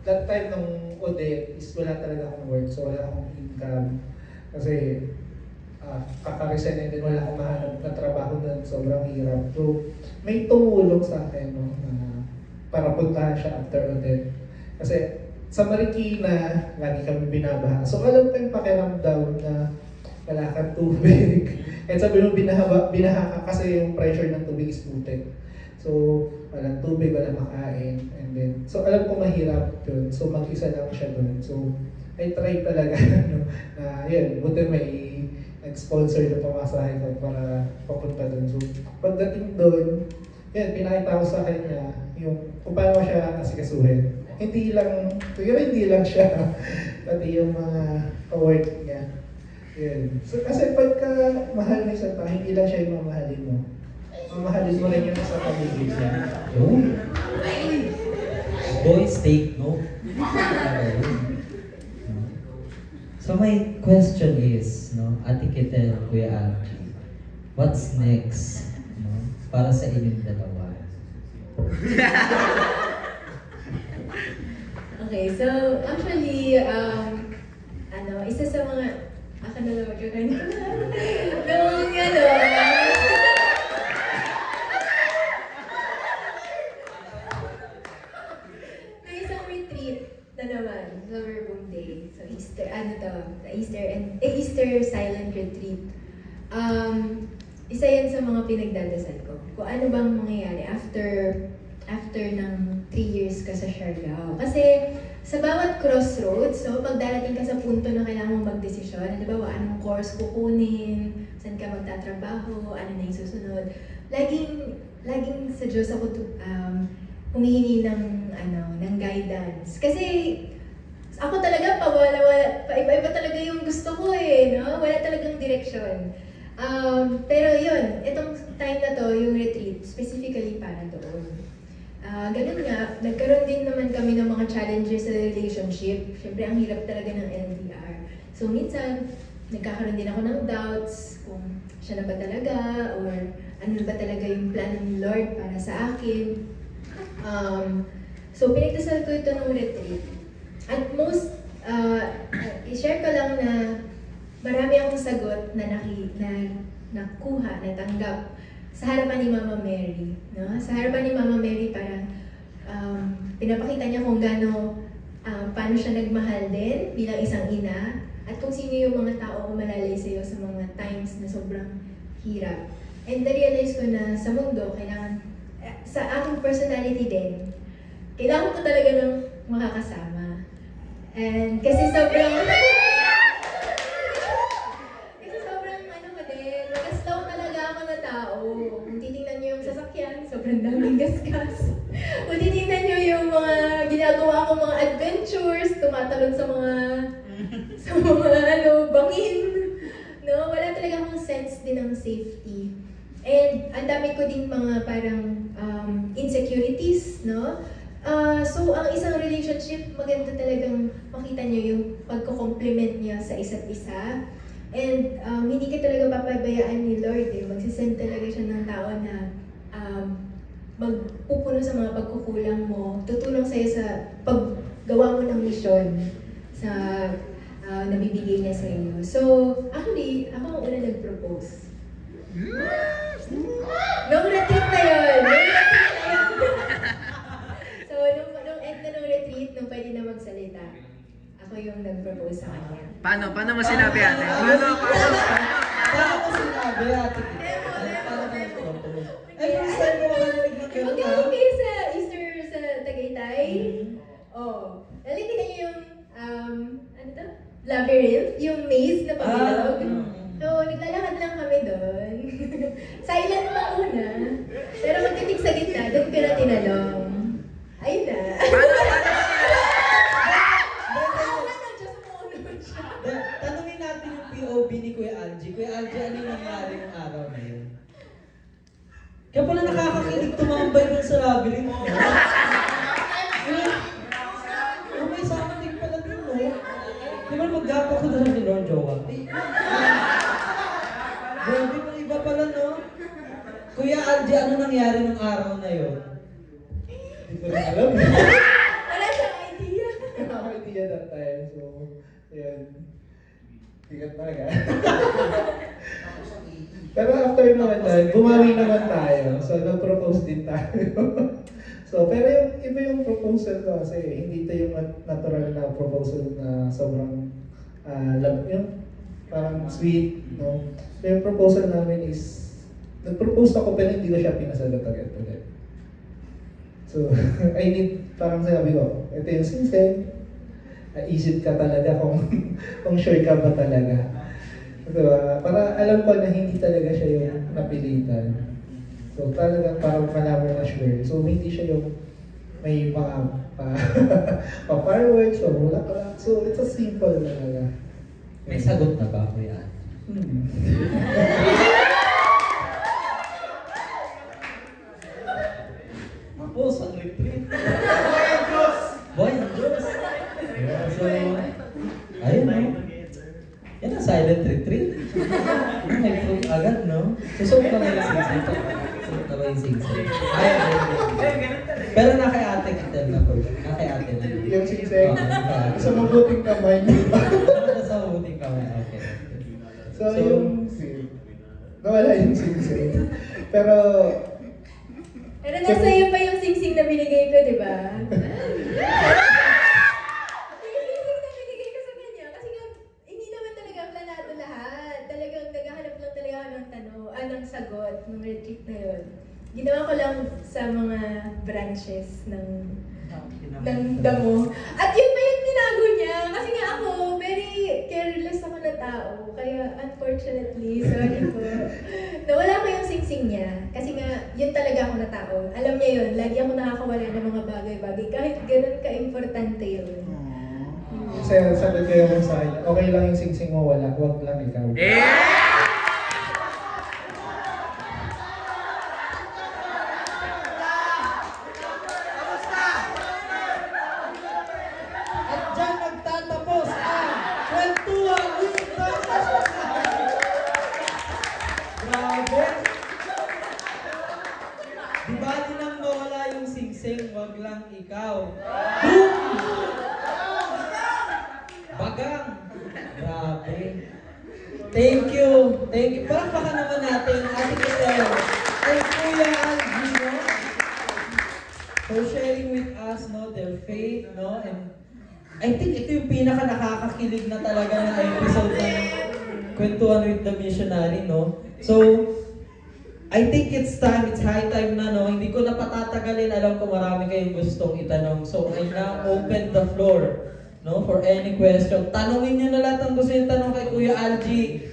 that time nung Odette is wala talaga akong work, so wala akong income. Kasi kaka-resign and then wala akong mahanap na trabaho doon, sobrang hirap. So, may tumulong sa akin, no, na para puntahan siya after Odette. Kasi sa Marikina, lagi kami binabaha. So, alam ko yung pakiramdam na wala kang tubig. At sabi mo, binaha ka kasi yung pressure ng tubig is putik. So, walang tubig, walang makain. And then, so alam ko mahirap yun. So, mag-isa lang siya doon. So, I tried talaga, no, na yun, buti may nag-sponsor na pamasahe ko para papunta doon. So, pagdating doon, yan, pinakita ko sa kanya yung kung paano siya asikasuhin. Hindi lang siya, pati yung mga ka-work niya. Yan. So, kasi pagka mahal mo isang tao, hindi lang siya yung mamahalin mo. Mamahalin mo rin yung sa paligid niya. Oh. Boys, take note. So my question is, no, Ate Ketel, Kuya Archie, what's next, no, para sa inyong dalawa? Okay, so actually, isa sa mga, ako na lang mag-join. Nung nung isang retreat na naman, Summer Boom Day. So Easter, Easter Silent Retreat. Isa yan sa mga pinagdadasal ko. Kung ano bang mangyayari after ng 3 years ka sa Siargao. Kasi sa bawat crossroads, so pag darating ka sa punto na kailangan mong magdesisyon, halimbawa anong course kukunin, saan ka magtatrabaho, ano na yung susunod, laging sa Diyos ako humihingi ng guidance. Kasi ako talaga paiba-iba talaga yung gusto ko eh, no? Wala talagang direksyon. Pero yun, itong time na to, yung retreat, specifically para doon. Ganun nga, nagkaroon din naman kami ng mga challenges sa relationship. Siyempre, ang hirap talaga ng LDR. So, minsan, nagkakaroon din ako ng doubts kung siya na ba talaga or ano ba talaga yung plan ni Lord para sa akin. So, pinagdasal ko ito ng retreat. At i-share ko lang na marami akong sagot na nakuha, natanggap sa harapan ni Mama Mary. No? Sa harapan ni Mama Mary, parang pinapakita niya kung paano siya nagmahal din bilang isang ina at kung sino yung mga tao umalalay sa iyo sa mga times na sobrang hirap. And na-realize ko na sa mundo, sa aking personality din, kailangan ko talaga ng makakasama. And kasi sobrang magaslaw talaga ako na tao. Kung titingnan niyo yung sasakyan, sobrang daming gasgas. Kung titingnan niyo yung mga ginagawa kong mga adventures, tumatalon sa mga bangin. No, wala talaga akong sense din ng safety. And ang dami ko din mga parang insecurities, no? So, ang isang relationship, maganda talagang makita niyo yung pagko-compliment niya sa isa't isa. And hindi ka talaga papabayaan ni Lord eh. Magsisend talaga siya ng tao na magpupuno sa mga pagkukulang mo, tutulong sa'yo sa paggawa mo ng misyon sa nabibigay niya sa iyo. So, actually, ako ang una nag-propose. Nung retreat na yun! So, nung end na nung retreat, nung pwede na magsalita, ako yung nag-propose sa kanya. Paano mo sinabi ate? Paano mo sinabi ate? Ay, first time mo makalinig ng gano'n ha? Magkakaroon kayo sa Easter sa Tagaytay. Oh, nalilita niyo yung, ano to? Labyrinth, yung maze na pabilog. So, naglalakad lang kami doon. Silent pa una. Pero magtitig sa gitna, doon ko na tinanong. Ayun na. Tanungin natin yung POV ni Kuya Algie. Kuya Algie, ano yung nangyari ng araw na yun? Kaya pala nakakakilig tumambay dun sa labyrinth mo. May something pala dun, no? Di ba mag-gapa ko doon ni Lord Jowa? Grabe mo, iba pala, no? Kuya Algie, ano nangyari ng araw na yun? Hindi ko rin alam. Wala siyang idea. Wala akong idea that time. So, ayan. Tigat talaga. Pero after naman doon, bumawi naman tayo. So, nag-propose din tayo. So, pero yung iba yung proposal ko kasi hindi ito yung natural na proposal na sobrang love, yung parang sweet, no? So, yung proposal namin is, nag-propose ako pero hindi ko siya pinasagot agad. So, I need, parang sabi ko, ito yung singseng, isip ka talaga kung sure ka ba talaga. Diba? Para alam ko na hindi talaga siya yung napilitan. So talagang parang malaman na sure. So hindi siya yung may mga pa-fireworks o bulaklak. So it's a simple talaga. May sagot na ba, Kuya? Tapos, ang retreat. Boy, ang Diyos! So, ayun, no? Yan ang silent retreat. May fruit agad, no? Susunod na yung singsing. Susunod na yung singsing. Ayun. Pero nakay-ate kita na po. Nakay-ate na. Yung singseng, sa mabuting kamay. Sa mabuting kamay, okay. So yung nawala yung singseng. Pero nasa iyo pa yung singsing na binigay ko, di ba? Ng sagot ng retreat na yun. Ginawa ko lang sa mga branches ng damo. At yun pa yung tinago niya. Kasi nga ako, very careless ako na tao. Kaya unfortunately, sorry po, nawala ko yung singsing niya. Kasi nga, yun talaga ako na tao. Alam niya yun, lagi ako nakakawala ng mga bagay-bagay. Kahit ganun ka-importante yun. kasi sabi ko yung sa akin, okay lang yung singsing mo, wala, wag lang ikaw. Di ba nang mawala yung singsing, wag lang ikaw. Gang! Grabe. Thank you. Thank you. Palakpakan naman natin, Ate Giselle. Ay, Kuya Algie, no? For sharing with us, no, their faith, no? And I think ito yung pinaka nakakakilig na talaga na episode ng Kwentuhan with the Missionary, no? So, I think it's high time na, no? Hindi ko na patatagalin, alam ko marami kayong gustong itanong. So, I now open the floor, no, for any question. Tanungin nyo na lahat ang gusto yung tanong kay Kuya Algie.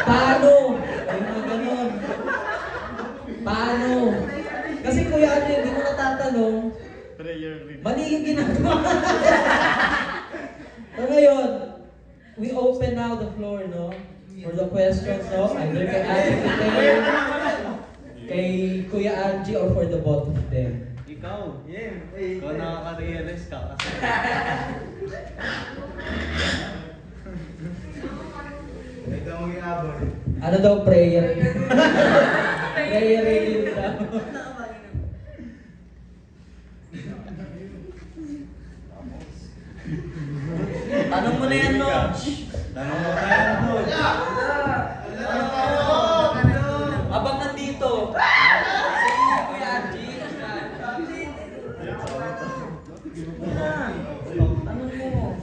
Paano? Ay, mga ganon. Paano? Kasi Kuya Algie, hindi mo natatanong. Mali yung ginagawa. So ngayon, we open now the floor, no? For the questions, no? Either kay Ate Giselle, kay Kuya Algie, or for the both of them. Ikaw, ikaw nakaka-realize ka kasi. Ikaw ang iabot. Ano daw prayer? Prayer reading daw. Tanong mo na yan, no? Tanong mo na yan, no? Abang nandito. Si Kuya Algie. Tanong mo.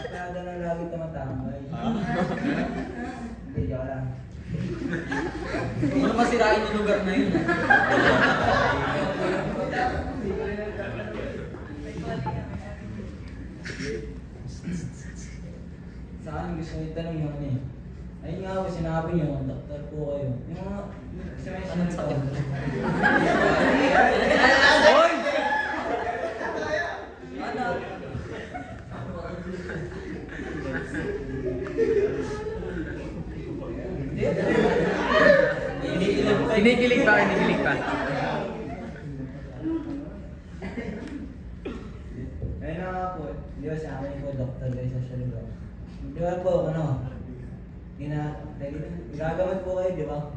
Nada na lagi tumatambay. Hindi, joke lang. Hindi mo masirain yung lugar na yun. Sa akin gusto nyo itanong yung ano eh. Ayun nga ako, sinabi nyo, doktor po kayo. Yung mga, anong sakit? Hoy! Ano? Kinikilig pa, kinikilig pa. Ayun na nga po, di ba sa amin po, doktor kayo sa Shalga. Di ba po, ano? Gagamit po kayo, di ba?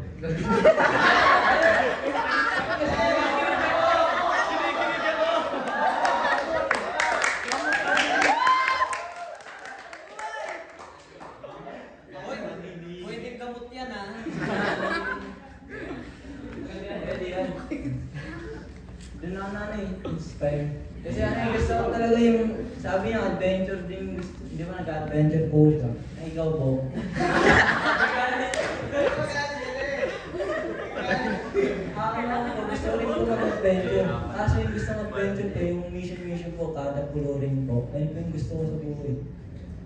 Pwedeng gamot yan, ha? Doon ako na inspire. Kasi ano yung gusto ko talaga yung, sabi niya, adventure din, hindi ba nag-adventure po siya? Ay, ikaw po. Gusto rin po mag-adventure. Kaso yung gusto mag-adventure po, yung mission po, kada pulo rin po. Ayun po yung gusto ko sa buhay.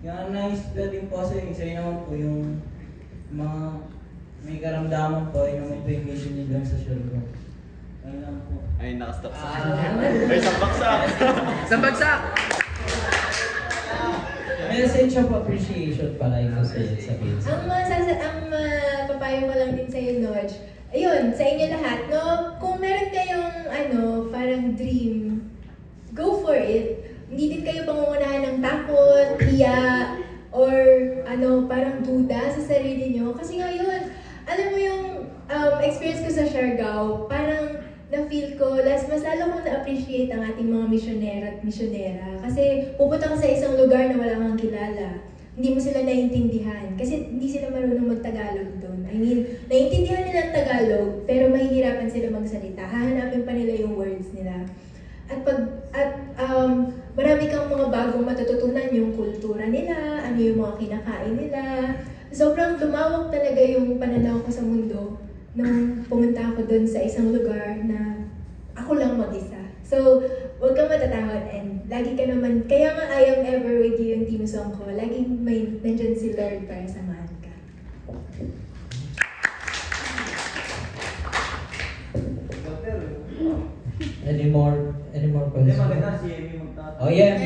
Kaya na-inspire din po kasi yung sa'yo naman po yung mga may karamdaman po, yun naman po yung mission niyo lang sa Shalga. Ayun lang po. Ay, nakastop sa ay, isang baksak! Isang bagsak! Message of appreciation pala yung gusto yun sabihin. Ang papayo ko lang din sa'yo, Noj, ayun, sa inyo lahat, no? Kung meron kayong, parang dream, go for it. Hindi din kayo pangungunahan ng takot, hiya, or parang duda sa sarili nyo. Kasi ngayon, alam mo yung experience ko sa Siargao, parang na-feel ko, mas lalo kong na-appreciate ang ating mga misyonero at misyonera. Kasi pupunta ka sa isang lugar na wala kang kilala. Hindi mo sila naiintindihan. Kasi hindi sila marunong mag-Tagalog doon. I mean, naiintindihan nila ang Tagalog, pero mahihirapan sila magsalita. Hahanapin pa nila yung words nila. At marami kang mga bagong matututunan, yung kultura nila, ano yung mga kinakain nila. Sobrang lumawak talaga yung pananaw ko sa mundo nung pumunta ako doon sa isang lugar na ako lang mag-isa. So, huwag kang matatakot and lagi ka naman, kaya nga I am ever with you yung team song ko, laging may nandyan si Lord para samahan ka. Any more Hindi, questions? maganda si Amy magtatanong. Oh, yeah.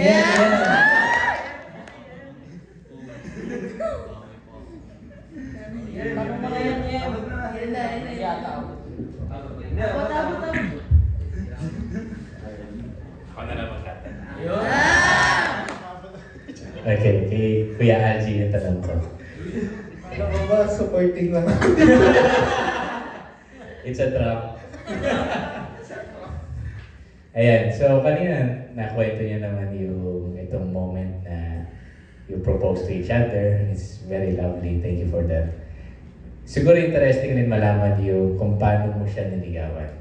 Tanong mo na yan, Yem. Yata ako. Hindi, Ako na lang magtatanong. Okay, kay Kuya Algie yung tanong ko. Ano ba, supporting lang. It's a trap. Ayan, so kanina nakwento niyo naman yung itong moment na you propose to each other. It's very lovely. Thank you for that. Siguro interesting rin malaman yung kung paano mo siya niligawan.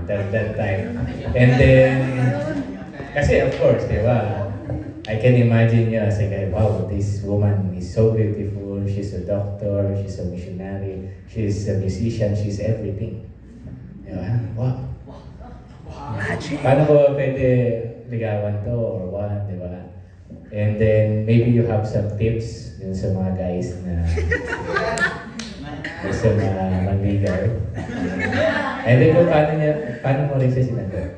That time. And then, kasi of course, di ba? I can imagine you as a guy, wow, this woman is so beautiful. She's a doctor, she's a missionary, she's a musician, she's everything. Di ba? Wow. Paano ko pwede ligawan to or what, di ba? And then, maybe you have some tips dun sa mga guys na gusto na manligaw. And then, kung paano mo rin siya sinagot?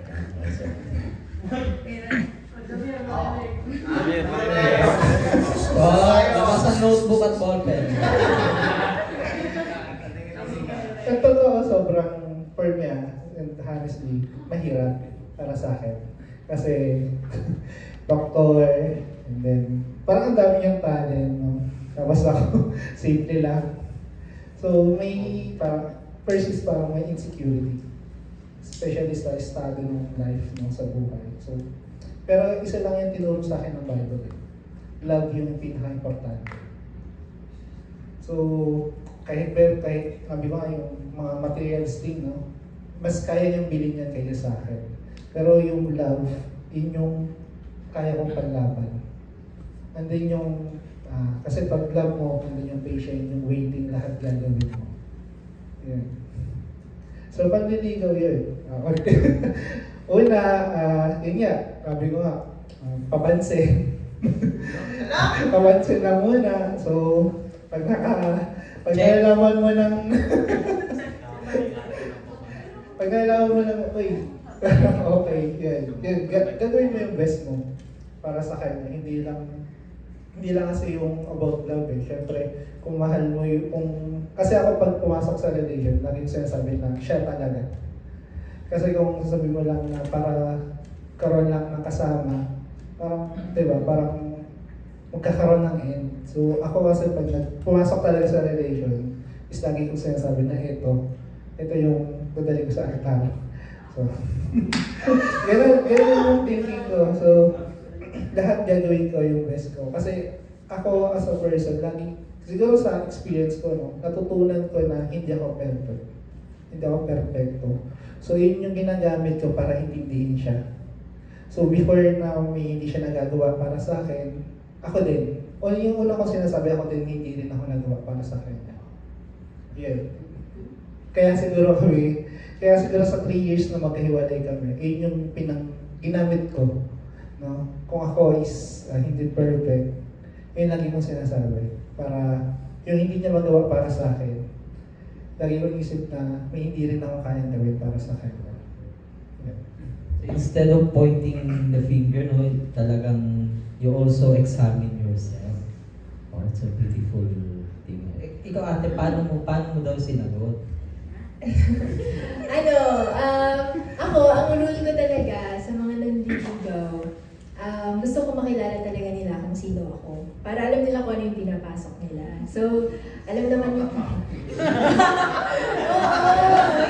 Labas ang notebook at ballpen. Sa totoo, sobrang, for me and honestly, mahirap para sa akin. Kasi, doktor, and then, parang ang dami niyang talent, no? Tapos ako, simple lang. So, may, parang, first is parang may insecurity. Especially sa estado ng life, no, sa buhay. So, pero isa lang yung tinuro sa akin ng Bible. Love yung pinaka-importante. So, kahit sabi ko yung mga materials thing, no, mas kaya niyang bilhin yan kaysa sa akin. Pero yung love, yun yung kaya kong panlaban. And then yung, kasi pag love mo, and then yung patient, yung waiting, lahat gagawin mo. Yan. So, panliligaw yun. Una, yun nga, sabi ko nga, papansin. Papansin na muna. So, pag nalaman mo ng pag nalaman mo ng okay, yan. Gagawin mo yung best mo para sa kanya. Hindi lang kasi yung about love eh. Siyempre, kung mahal mo yung kasi ako pag pumasok sa relation, laging sinasabi na siya talaga. Kasi kung sasabihin mo lang na para karoon lang ng kasama, parang, di ba, parang magkakaroon ng end. So, ako kasi pag pumasok talaga sa relation, is lagi kong sinasabi na ito yung dadali ko sa altar. So, ganun yung thinking ko. So, lahat gagawin ko yung best ko. Kasi ako as a person, lagi, siguro sa experience ko, no, natutunan ko na hindi ako perfect. Hindi ako perfecto. So, yun yung ginagamit ko para intindihin siya. So, before na may hindi siya nagagawa para sa akin, ako din. O yung una kong sinasabi, ako din hindi rin ako nagawa para sa kanya. Yeah. Kaya siguro sa 3 years na magkahiwalay kami, yun yung ginamit ko. No? Kung ako is hindi perfect, yun lagi kong sinasabi. Para yung hindi niya magawa para sa akin, lagi kong isip na may hindi rin ako kayang gawin para sa kanya. Yeah. Instead of pointing the finger, no, talagang you also examine yourself. Oh, it's a beautiful thing. Ikaw ate, paano mo daw sinagot? Ako, ang rule ko talaga sa mga nanliligaw, gusto ko makilala talaga nila kung sino ako. Para alam nila kung ano yung pinapasok nila. So, alam naman yung...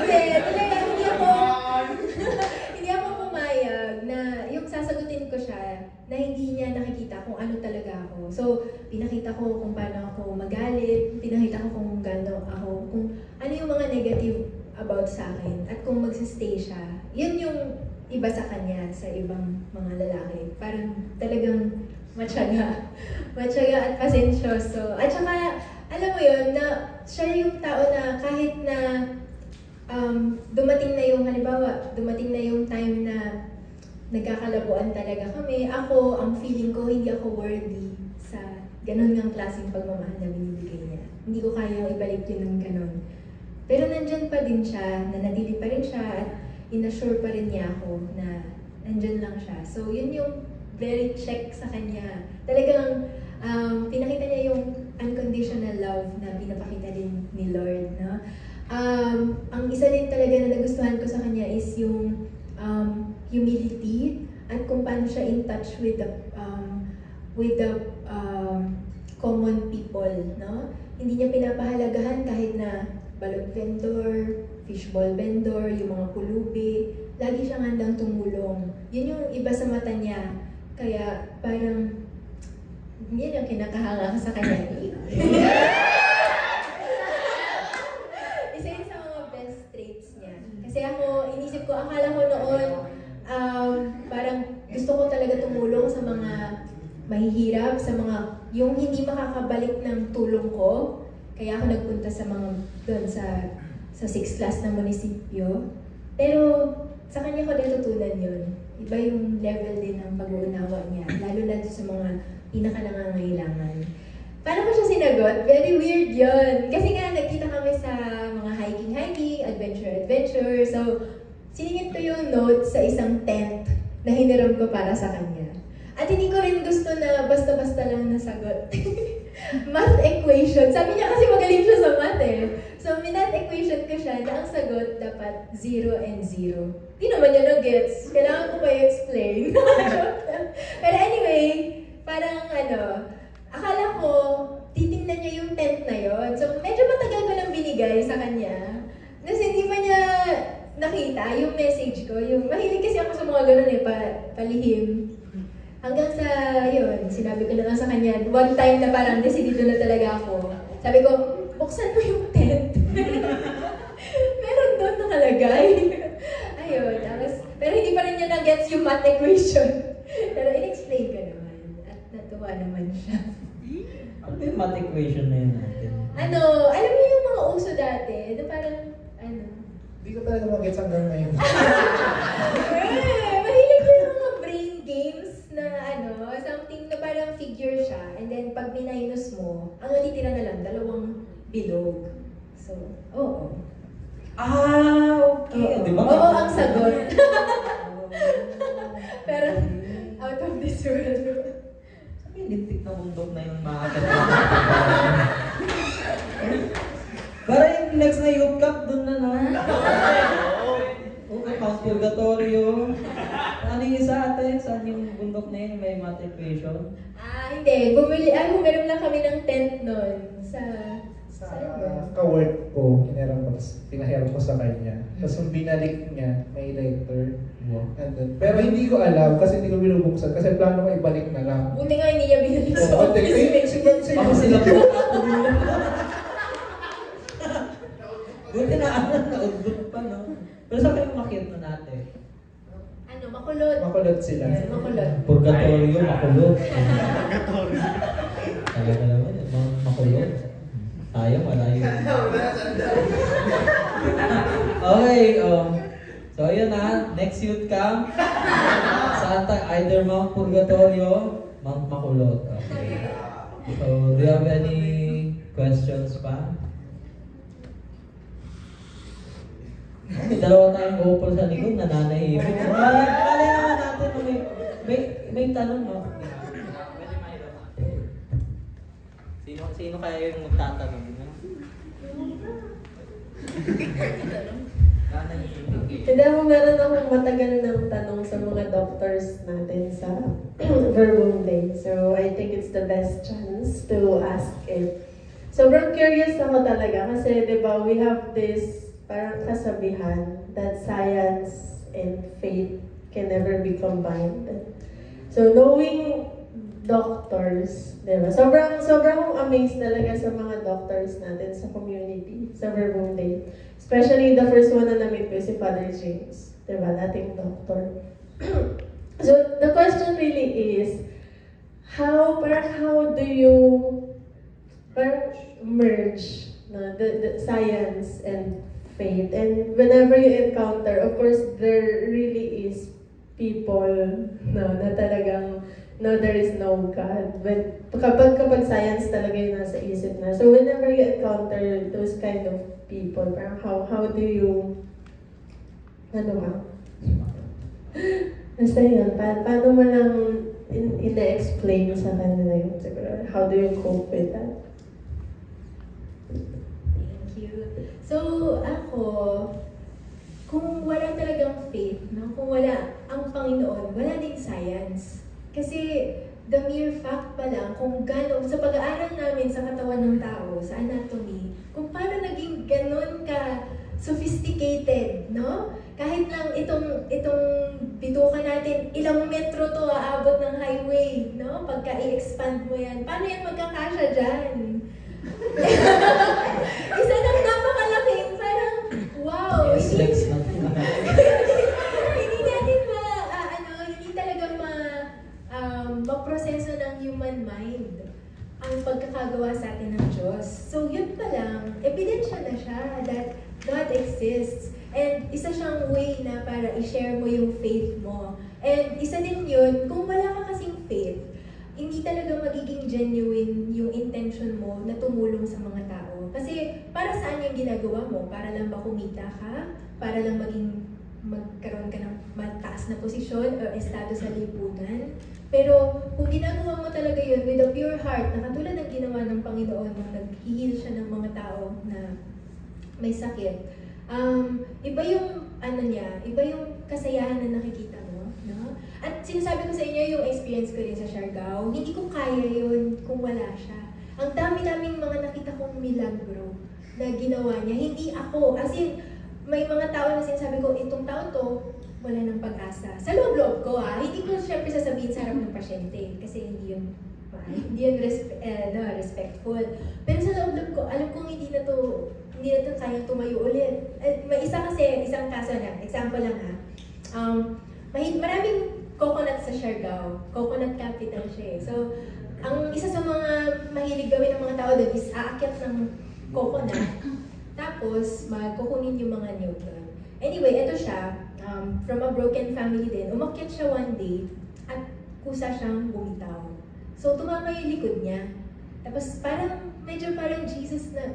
talaga, hindi ako pumayag na yung sasagutin ko siya na hindi niya nakikita kung ano talaga ako. So, pinakita ko kung paano ako magalit, pinakita ko kung gaano ako, kung ano yung mga negative about sa akin, at kung magsistay siya. Yun yung iba sa kanya, sa ibang mga lalaki. Parang talagang matyaga at pasensyoso. At saka, alam mo yun, na siya yung tao na kahit na dumating na yung time na nagkakalabuan talaga kami. Ako, ang feeling ko, hindi ako worthy sa ganun ng klaseng pagmamahal na binibigay niya. Hindi ko kaya ibalik yun ng ganun. Pero nandyan pa din siya, nanatili pa rin siya, at inassure pa rin niya ako na nandyan lang siya. So, yun yung very check sa kanya. Talagang pinakita niya yung unconditional love na pinapakita din ni Lord. No? Ang isa din talaga na nagustuhan ko sa kanya is yung humility at kung paano siya in touch with the common people, no? hindi niya pinapahalagahan kahit na balot vendor, fishball vendor, yung mga pulubi. Lagi siyang handang tumulong. Yun yung iba sa mata niya. Kaya parang, yun yung kinakahanga ko sa kanya. Isa yun sa mga best traits niya. Kasi ako, inisip ko, akala ko noon, parang gusto ko talaga tumulong sa mga mahihirap, sa mga, yung hindi makakabalik ng tulong ko. Kaya ako nagpunta sa mga, doon sa 6th class na munisipyo. Pero, sa kanya ko natutunan yun. Iba yung level din ng pag-uunawa niya, lalo na sa mga pinaka-nangangailangan. Paano ko siya sinagot? Very weird yun. Kasi nga, nagkita kami sa mga hiking-hiking, adventure-adventure. So, siningit ko yung note sa isang tent na hiniram ko para sa kanya. At hindi ko rin gusto na basta-basta lang nasagot. Math equation. Sabi niya kasi magaling siya sa math eh. So, minat equation ko siya na ang sagot dapat 0 and 0. Di naman niya no-gets. Kailangan ko pa i-explain. Pero anyway, parang akala ko, titingnan niya yung tent na yon. So, medyo matagal ko lang binigay sa kanya. Tapos hindi pa niya nakita yung message ko. Yung, mahilig kasi ako sa mga ganun eh, palihim. Hanggang sa, yun, sinabi ko na lang sa kanya, one time na parang decidido na talaga ako. Sabi ko, buksan mo yung tent. Meron doon nakalagay. Ayun, tapos, pero hindi pa rin niya na-gets yung math equation. Pero in-explain ko naman. At natuwa naman siya. Ano yung math equation na yun natin? Alam mo yung mga uso dati, na parang, Hindi ko talaga mag-gets hanggang ngayon. mahilig yung mga brain games na something na parang figure siya, and then pag minus mo, ang natitira na lang, 2 bilog. So, oo. Okay. Di ba? Oo, ang sagot. Pero, out of this world. Sabi, lintik na bundok na yung maagat. Para yung next na youth cup, dun na no? Okay, Mount Purgatorio. Ano yung isa ate? Saan yung bundok na yun? May math equation? Hindi. Humiram lang kami ng tent nun. Sa Ka-work ko, hiniram ko, tapos pinahiram ko sa kanya. Tapos nung binalik niya, may letter. Andun. Pero hindi ko alam kasi hindi ko binubuksan kasi plano ko ibalik na lang. Buti nga hindi niya binalik sa Oo, office. Baka sila po. Buti na naudot pa, no? Pero saan kayo makit na natin? Makulot. Makulot sila. Makulot. Purgatorio, makulot. Talaga naman, makulot. Sayang, malayo. Okay, so yun na, next youth camp. Saan tayo? Either Mount Purgatorio, Mount Makulot. Okay. So, do you have any questions pa? Dalawa tayong gopol sa likod, nananahimik. Mali naman natin, may tanong, no? Sino kaya yung magtatanong? Hindi ako meron akong matagal ng tanong sa mga doctors natin sa Verbum Day. So, I think it's the best chance to ask it. Sobrang curious ako talaga kasi, di ba, we have this parang kasabihan that science and faith can never be combined. So, knowing doctors, di ba? Sobrang akong amazed talaga sa mga doctors natin sa community, sa Verbum Day. Especially the first one na na-meet ko si Father James, di ba? Dating doctor. So, the question really is, how do you merge the science and faith? And whenever you encounter, of course, there really is people na talagang there is no God. But kapag science talaga yung nasa isip na. So whenever you encounter those kind of people, parang how do you, basta yun, paano mo lang ina-explain sa kanila yun siguro? How do you cope with that? Thank you. So, ako, kung wala talagang faith, no? Kung wala ang Panginoon, wala ding science. Kasi, the mere fact pa lang kung gano'n, sa pag-aaral namin sa katawan ng tao, sa anatomy, kung paano naging gano'n ka sophisticated, no? Kahit lang itong bituka natin, ilang metro to aabot ng highway, no? Pagka i-expand mo yan, paano yan magkakasya dyan? Isa ng napakalaking, parang, wow! Yes, Lex. Hindi natin hindi talaga maproseso ng human mind ang pagkakagawa sa atin ng Diyos. So, yun pa lang, ebidensya na siya that God exists. And isa siyang way na para i-share mo yung faith mo. And isa din yun, kung wala ka kasing faith, hindi talaga magiging genuine yung intention mo na tumulong sa mga tao. Kasi para saan yung ginagawa mo? Para lang ba kumita ka? Para lang magkaroon ka ng mataas na posisyon o estado sa lipunan? Pero kung ginagawa mo talaga yun with a pure heart, na katulad ng ginawa ng Panginoon nung nag-heal siya ng mga tao na may sakit, iba yung iba yung kasayahan na nakikita mo, no? At sinasabi ko sa inyo yung experience ko rin sa Siargao, hindi ko kaya yun kung wala siya. Ang dami-daming mga nakita kong milagro na ginawa niya, hindi ako. As in, may mga tao na sinasabi ko, itong tao to, wala ng pag-asa. Sa loob-loob ko hindi ko syempre sasabihin sa harap ng pasyente kasi hindi yun respectful. Pero sa loob-loob ko, alam kong hindi na to kayang tumayo ulit. May isang kaso na, example lang maraming coconut sa Siargao. Coconut capital siya. So, ang isa sa mga mahilig gawin ng mga tao doon is aakyat ng coconut, tapos kukunin yung mga niyog doon. Anyway, ito siya, from a broken family din. Umakyat siya one day, at kusa siyang bumitaw. So, tumama yung likod niya. Tapos medyo parang Jesus na,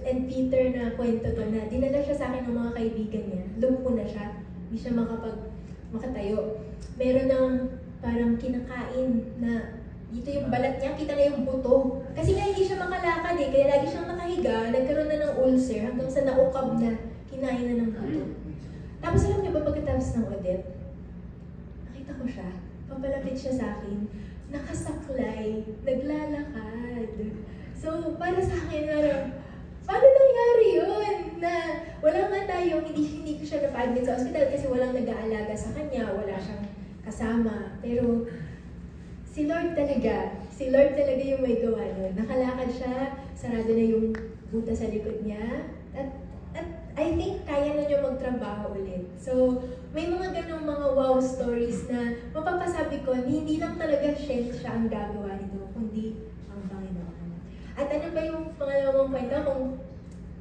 and Peter na kwento to na dinala siya sa akin ng mga kaibigan niya. Lumpo na siya. Hindi siya makatayo. Meron ng parang kinakain na dito yung balat niya, kita na yung buto. Kasi nga hindi siya makalakad kaya lagi siyang nakahiga, nagkaroon na ng ulcer hanggang sa naukab na, kinain na ng buto. Tapos alam niyo ba pagkatapos ng audit, nakita ko siya, papalapit siya sa akin, nakasaklay, naglalakad. So, para sa akin, paano nangyari yun? Na wala nga tayong, hindi ko siya napa-admit sa ospital kasi walang nag-aalaga sa kanya, wala siyang kasama. Pero, si Lord talaga yung may gawa nun. Nakalakad siya, sarado na yung buta sa likod niya, at I think kaya na niya magtrabaho ulit. So, may mga ganong mga wow stories na mapapasabi ko, hindi lang talaga siya ang gagawa nito, kundi ang Panginoon. At ano ba yung pangalawang kwento kung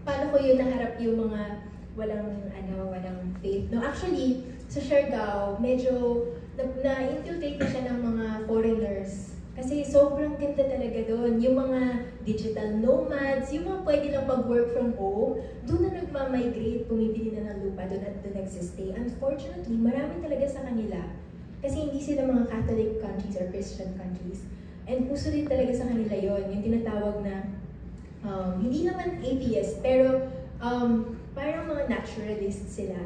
paano ko yun naharap yung mga walang faith? No, actually, sa Siargao, medyo na-infiltrate na siya ng mga foreigners. Kasi sobrang ganda talaga doon. Yung mga digital nomads, yung mga pwede lang mag-work from home, doon na nagmamigrate, bumibili na ng lupa, doon at doon nagsistay. Unfortunately, marami talaga sa kanila. Kasi hindi sila mga Catholic countries or Christian countries. And puso din talaga sa kanila yon, yung tinatawag na, hindi naman atheist, pero parang mga naturalists sila.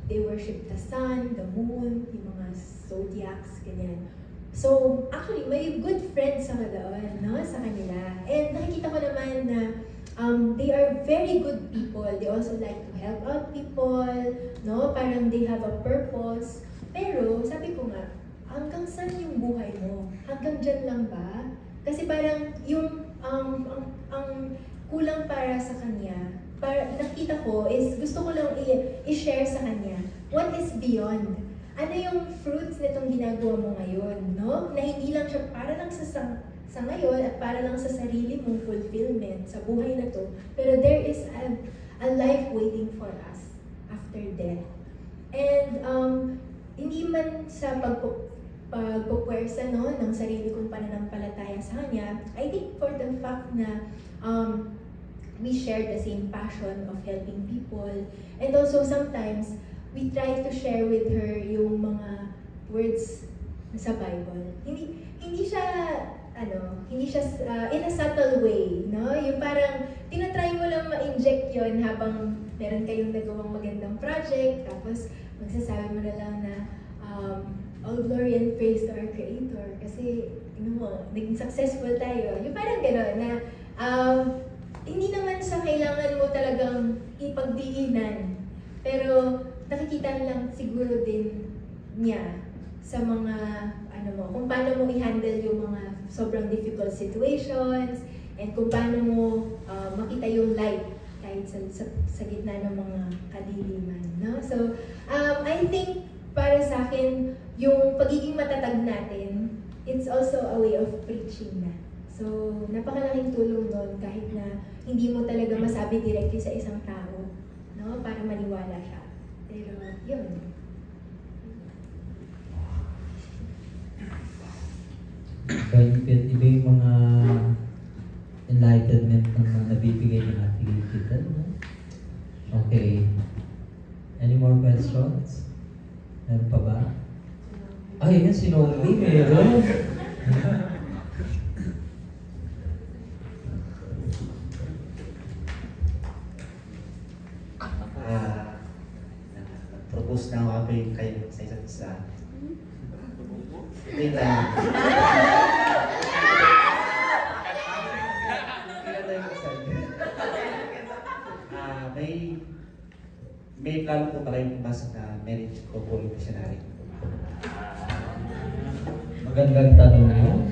They worship the sun, the moon, yung mga zodiacs, ganyan. So, actually, may good friends ako doon, no, sa kanila. And nakikita ko naman na they are very good people. They also like to help out people, no? Parang they have a purpose. Pero, sabi ko nga, hanggang saan yung buhay mo? Hanggang dyan lang ba? Kasi parang yung ang kulang para sa kanya, nakita ko is gusto ko lang i-share sa kanya what is beyond. Ano yung fruits nitong ginagawa mo ngayon, no? Na hindi lang siya para lang sa ngayon at para lang sa sarili mong fulfillment sa buhay na to. Pero there is a life waiting for us after death. And hindi man sa pagpupwersa ng sarili kong pananampalataya sa kanya, I think for the fact na we share the same passion of helping people, and also sometimes we try to share with her yung mga words sa Bible. Hindi siya in a subtle way, no? Yung parang tinatry mo lang ma-inject yon habang meron kayong nagawang magandang project, tapos magsasabi mo na lang na all glory and praise to our Creator. Kasi naging successful tayo. Yung parang gano'n na hindi naman sa kailangan mo talagang ipagdiinan. Pero nakikita lang siguro din niya sa mga kung paano mo i-handle yung mga sobrang difficult situations and kung paano mo makita yung light kahit sa gitna ng mga kadiliman, no? So, I think para sa akin, yung pagiging matatag natin, it's also a way of preaching na. So, napakalaking tulong doon kahit na hindi mo talaga masabi directly sa isang tao, no? Para maniwala siya. Pero, yun. Iba yung mga enlightenment na nabibigay ng ating kita, no? Okay. Any more questions? Meron pa ba? Ay, yun, sinongli, meron. Propose na ako kayo sa isa't isa. Wait lang. May plano po ba kayong pumasok na marriage couple missionary? Magandang tanong mo.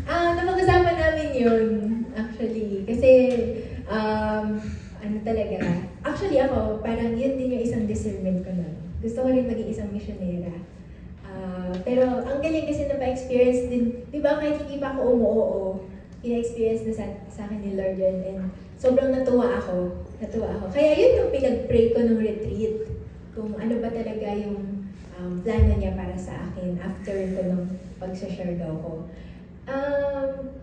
Napag-usapan namin yun, actually. Kasi, talaga. Actually ako, parang yun din yung isang discernment ko na. Gusto ko rin maging isang missionera. Pero ang galing kasi na pa-experience din, di ba kahit hindi pa ako umuoo, ina-experience na sa akin ni Lord yun. And sobrang natuwa ako. Kaya yun yung pinag-pray ko nung retreat. Kung ano ba talaga yung plano niya para sa akin after ko nung pag-share daw ko.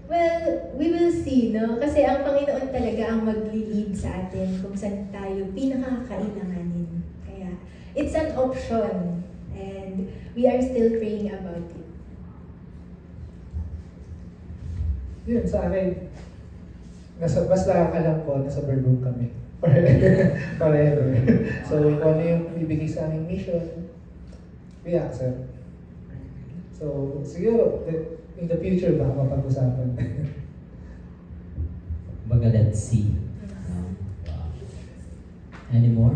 Well, we will see, no? Kasi ang Panginoon talaga ang mag-lead sa atin kung saan tayo pinakakailanganin. Kaya, it's an option. And we are still praying about it. Yun, sa akin, basta alam ko, nasa Verbum kami. Forever. So, kung ano yung ibigay sa aming mission, we accept. So, siguro, in the future ba, mapag-usapan. Baga, let's see. Any more?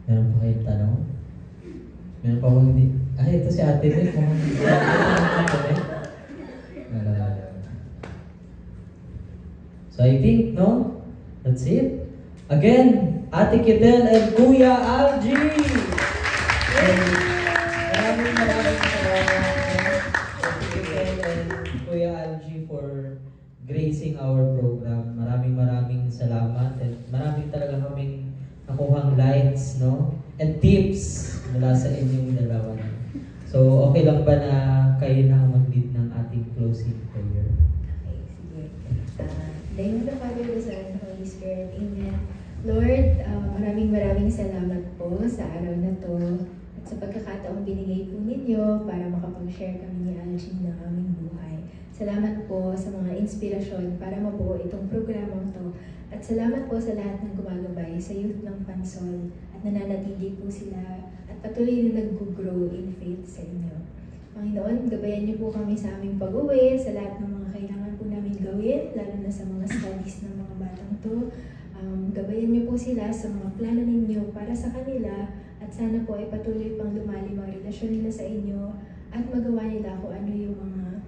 Meron pa kayong tanong? Meron pa bang hindi? Ay, ito si Ate Nick. So I think, no? That's it. Again, Ate Kidel and Kuya Algie! Maraming salamat Ate Kidel and Kuya Algie for gracing our program. Maraming salamat at maraming talaga kaming nakuhang lights, no? And tips mula sa inyong dalawa. So, okay lang ba na kayo na mag-lead ng ating closing prayer? Okay, sige. In the name of the Father, the Son, and the Holy Spirit. Amen. Lord, maraming salamat po sa araw na to at sa pagkakataong binigay po ninyo para makapag-share kami ni Algie ng aming buhay. Salamat po sa mga inspirasyon para mabuo itong programang to. At salamat po sa lahat ng gumagabay sa youth ng Pansol at nananatili po sila at patuloy na nag-grow in faith sa inyo. Panginoon, gabayan niyo po kami sa aming pag-uwi, sa lahat ng mga kailangan po namin gawin, lalo na sa mga studies ng mga batang to. Gabayan niyo po sila sa mga plano ninyo para sa kanila at sana po ay patuloy pang lumalim ang relasyon nila sa inyo at magawa nila kung ano yung mga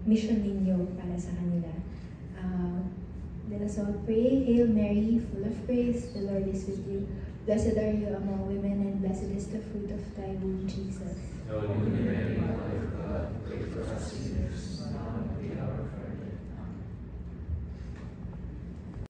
mission ninyo para sa kanila. Let us all pray. Hail Mary, full of grace, the Lord is with you. Blessed are you among women, and blessed is the fruit of thy womb, Jesus. Holy Mary, Mother of God, pray for us sinners, now and at the hour of our